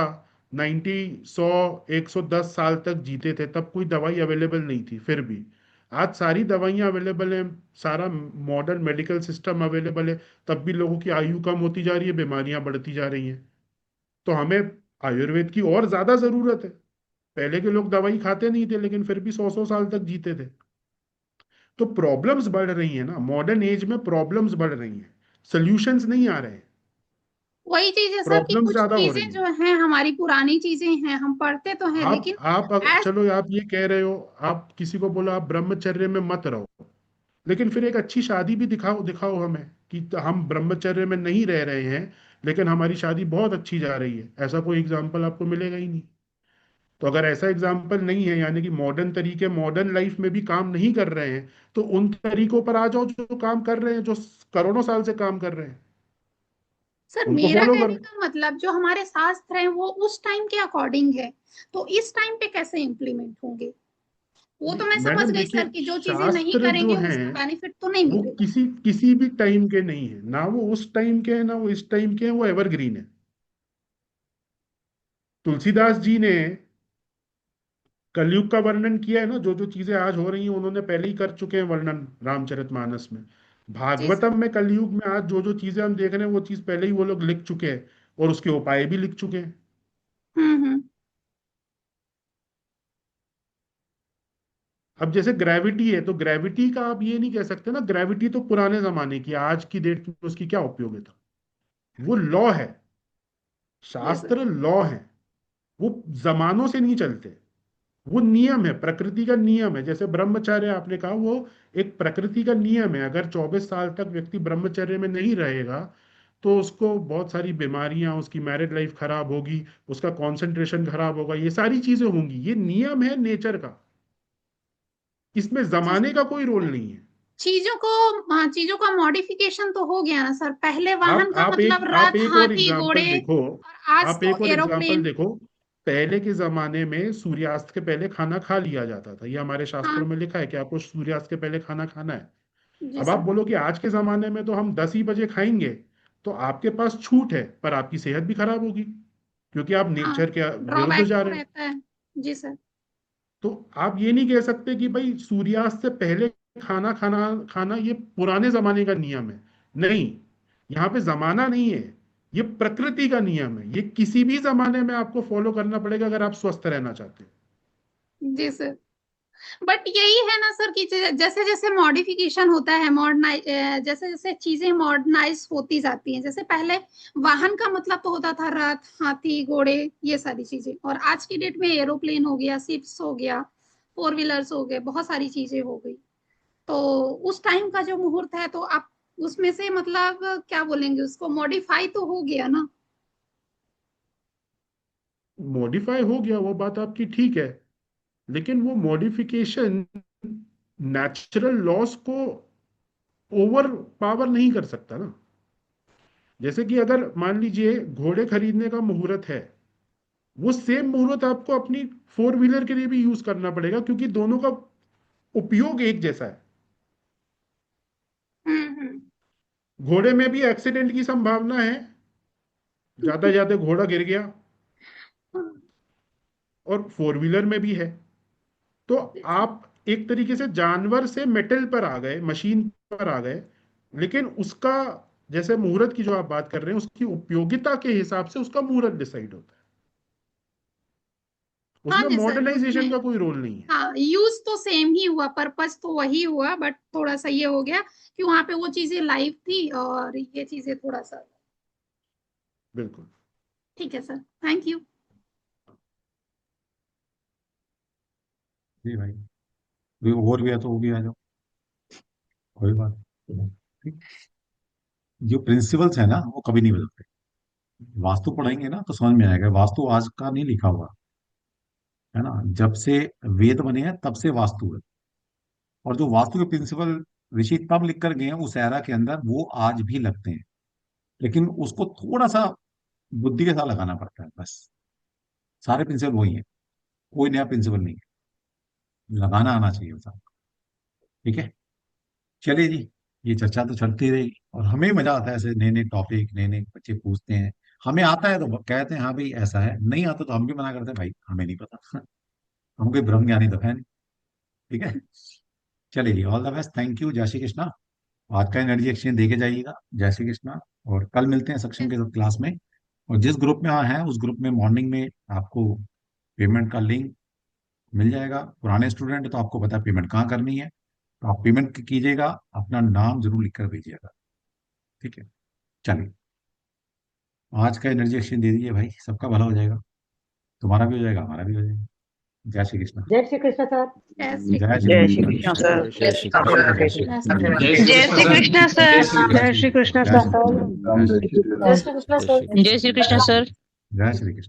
90, 100, 110 साल तक जीते थे, तब कोई दवाई अवेलेबल नहीं थी, फिर भी आज सारी दवाइयां अवेलेबल है, सारा मॉडर्न मेडिकल सिस्टम अवेलेबल है, तब भी लोगों की आयु कम होती जा रही है, बीमारियां बढ़ती जा रही हैं। तो हमें आयुर्वेद की और ज्यादा जरूरत है। पहले के लोग दवाई खाते नहीं थे, लेकिन फिर भी 100-100 साल तक जीते थे। तो प्रॉब्लम्स बढ़ रही है ना, मॉडर्न एज में प्रॉब्लम्स बढ़ रही हैं, सॉल्यूशंस नहीं आ रहे हैं, वही चीज है सर कि प्रॉब्लम्स कुछ ज्यादा हो चीजें रही जो हैं। हैं हमारी पुरानी चीजें हैं, हम पढ़ते तो हैं लेकिन एज। चलो आप ये कह रहे हो, आप किसी को बोलो आप ब्रह्मचर्य में मत रहो, लेकिन फिर एक अच्छी शादी भी दिखाओ दिखाओ हमें कि हम ब्रह्मचर्य में नहीं रह रहे हैं, लेकिन हमारी शादी बहुत अच्छी जा रही है। ऐसा कोई एग्जाम्पल आपको मिलेगा ही नहीं। तो अगर ऐसा एग्जाम्पल नहीं है, यानी कि मॉडर्न तरीके मॉडर्न लाइफ में भी काम नहीं कर रहे हैं, तो उन तरीकों पर आ जाओ जो काम कर रहे हैं, जो करोड़ों साल से काम कर रहे हैं, सर उनको मेरा फॉलो कहने करो। का मतलब, जो हमारे शास्त्र हैं वो उस टाइम के अकॉर्डिंग है, तो इस टाइम पे कैसे इम्प्लीमेंट होंगे? वो तो नहीं मैं समझ मैडम गई देखिए, सर कि जो चीजें नहीं शास्त्र जो करेंगे हैं उसका बेनिफिट तो नहीं वो मिलेगा। किसी किसी भी टाइम के नहीं है ना, वो उस टाइम के हैं ना वो इस टाइम के हैं, वो एवरग्रीन है। तुलसीदास जी ने कलयुग का वर्णन किया है ना, जो जो चीजें आज हो रही हैं उन्होंने पहले ही कर चुके हैं वर्णन रामचरितमानस में। जी सर। भागवतम में कलयुग में आज जो जो चीजें हम देख रहे हैं वो चीज पहले ही वो लोग लिख चुके हैं, और उसके उपाय भी लिख चुके हैं। हम्म। अब जैसे ग्रेविटी है, तो ग्रेविटी का आप ये नहीं कह सकते ना, ग्रेविटी तो पुराने जमाने की है, आज की डेट में उसकी क्या उपयोगिता? वो लॉ है, जी सर। शास्त्र लॉ है, वो जमानों से नहीं चलते, वो नियम है, प्रकृति का नियम है। जैसे ब्रह्मचर्य आपने कहा, वो एक प्रकृति का नियम है। अगर 24 साल तक व्यक्ति ब्रह्मचर्य में नहीं रहेगा तो उसको बहुत सारी बीमारियां, उसकी मैरिड लाइफ खराब होगी, उसका कंसंट्रेशन खराब होगा, ये सारी चीजें होंगी, ये नियम है नेचर का, इसमें जी जमाने सर। का कोई रोल नहीं है। चीजों को, हाँ, चीजों का मॉडिफिकेशन तो हो गया ना सर, पहले वाहन का मतलब आप रथ, एक और हाथी, एग्जाम्पल घोड़े, देखो, और आज आप तो एक और एग्जाम्पल एरोप्लेन। देखो। पहले के जमाने में सूर्यास्त के पहले खाना खा लिया जाता था, ये हमारे शास्त्रों हाँ में लिखा है कि आपको सूर्यास्त के पहले खाना खाना है। जी अब आप सर। बोलो कि आज के जमाने में तो हम 10 ही बजे खाएंगे, तो आपके पास छूट है, पर आपकी सेहत भी खराब होगी, क्योंकि आप हाँ, नेचर के विरुद्ध ड्रॉबैक जा तो रहे हैं। रहता है। जी सर। तो आप ये नहीं कह सकते कि भाई सूर्यास्त से पहले खाना खाना खाना ये पुराने जमाने का नियम है। नहीं, यहाँ पे जमाना नहीं है, ये प्रकृति का नियम है, ये किसी भी जमाने में आपको फॉलो करना पड़ेगा अगर आप स्वस्थ रहना चाहते हैं। जी सर। बट यही है ना सर कि जैसे जैसे मॉडिफिकेशन होता है, मॉडर्नाइज, जैसे जैसे चीजें मॉडर्नाइज होती जाती हैं, जैसे पहले वाहन का मतलब तो होता था रथ, हाथी, घोड़े, ये सारी चीजें, और आज की डेट में एरोप्लेन हो गया, शिप्स हो गया, फोर व्हीलर्स हो गए, बहुत सारी चीजें हो गई। तो उस टाइम का जो मुहूर्त है, तो आप उसमें से मतलब क्या बोलेंगे, उसको मॉडिफाई तो हो गया ना? मॉडिफाई हो गया, वो बात आपकी ठीक है, लेकिन वो मॉडिफिकेशन नेचुरल लॉस को ओवर पावर नहीं कर सकता ना। जैसे कि अगर मान लीजिए घोड़े खरीदने का मुहूर्त है, वो सेम मुहूर्त आपको अपनी 4 व्हीलर के लिए भी यूज करना पड़ेगा, क्योंकि दोनों का उपयोग एक जैसा है। घोड़े में भी एक्सीडेंट की संभावना है, ज्यादा ज्यादा घोड़ा गिर गया, और 4 व्हीलर में भी है। तो आप एक तरीके से जानवर से मेटल पर आ गए, मशीन पर आ गए, लेकिन उसका, जैसे मुहूर्त की जो आप बात कर रहे हैं, उसकी उपयोगिता के हिसाब से उसका मुहूर्त डिसाइड होता है। हाँ उसमें जी सर, मॉडर्नाइजेशन उसमें का कोई रोल नहीं है। हाँ यूज तो सेम ही हुआ, पर्पस तो वही हुआ, बट थोड़ा सा ये हो गया कि वहां पे वो चीजें लाइव थी और ये चीजें थोड़ा सा। बिल्कुल। ठीक है सर, थैंक यू। जी भाई, कोई और भी है तो वो भी आ जाओ, कोई बात नहीं। ठीक। जो प्रिंसिपल्स है ना वो कभी नहीं बदलते। वास्तु पढ़ेंगे ना तो समझ में आएगा, वास्तु आज का नहीं लिखा हुआ है ना, जब से वेद बने हैं तब से वास्तु है। और जो वास्तु के प्रिंसिपल ऋषि तब लिख कर गए हैं उस एरा के अंदर, वो आज भी लगते हैं, लेकिन उसको थोड़ा सा बुद्धि के साथ लगाना पड़ता है बस। सारे प्रिंसिपल वही है, कोई नया प्रिंसिपल नहीं है, लगाना आना चाहिए सब। ठीक है, चलिए जी, ये चर्चा तो चलती रहेगी, और हमें भी मजा आता है ऐसे नए नए टॉपिक, नए नए बच्चे पूछते हैं। हमें आता है तो कहते हैं हाँ भाई ऐसा है, नहीं आता तो हम भी मना करते हैं भाई हमें नहीं पता। हम कोई ब्रह्म ज्ञानी तो है नहीं। ठीक है, चलिए जी, all the best, thank you, जय श्री कृष्णा। आज का एनर्जी एक्सचेंज देके जाइएगा, जय श्री कृष्णा। और कल मिलते हैं सक्षम के साथ क्लास में। और जिस ग्रुप में है उस ग्रुप में मॉर्निंग में आपको पेमेंट का लिंक मिल जाएगा। पुराने स्टूडेंट तो आपको पता है पेमेंट कहाँ करनी है, तो आप पेमेंट कीजिएगा, अपना नाम जरूर लिख कर भेजिएगा। ठीक है, चलिए, आज का एनर्जी एक्सचेंज दे दीजिए भाई, सबका भला हो जाएगा, तुम्हारा भी हो जाएगा, हमारा भी हो जाएगा। जय श्री कृष्ण। जय श्री कृष्ण सर। जय श्री जय जय श्री श्री कृष्ण। कृष्ण सर। जय श्री सबका कृष्ण। जय श्री कृष्ण। कृष्ण। जय श्री जय श्री कृष्ण सर। जय श्री कृष्ण जय श्री कृष्ण जय सर। श्री कृष्ण। जय श्री कृष्ण। जय श्री कृष्ण सर। जय श्री कृष्ण।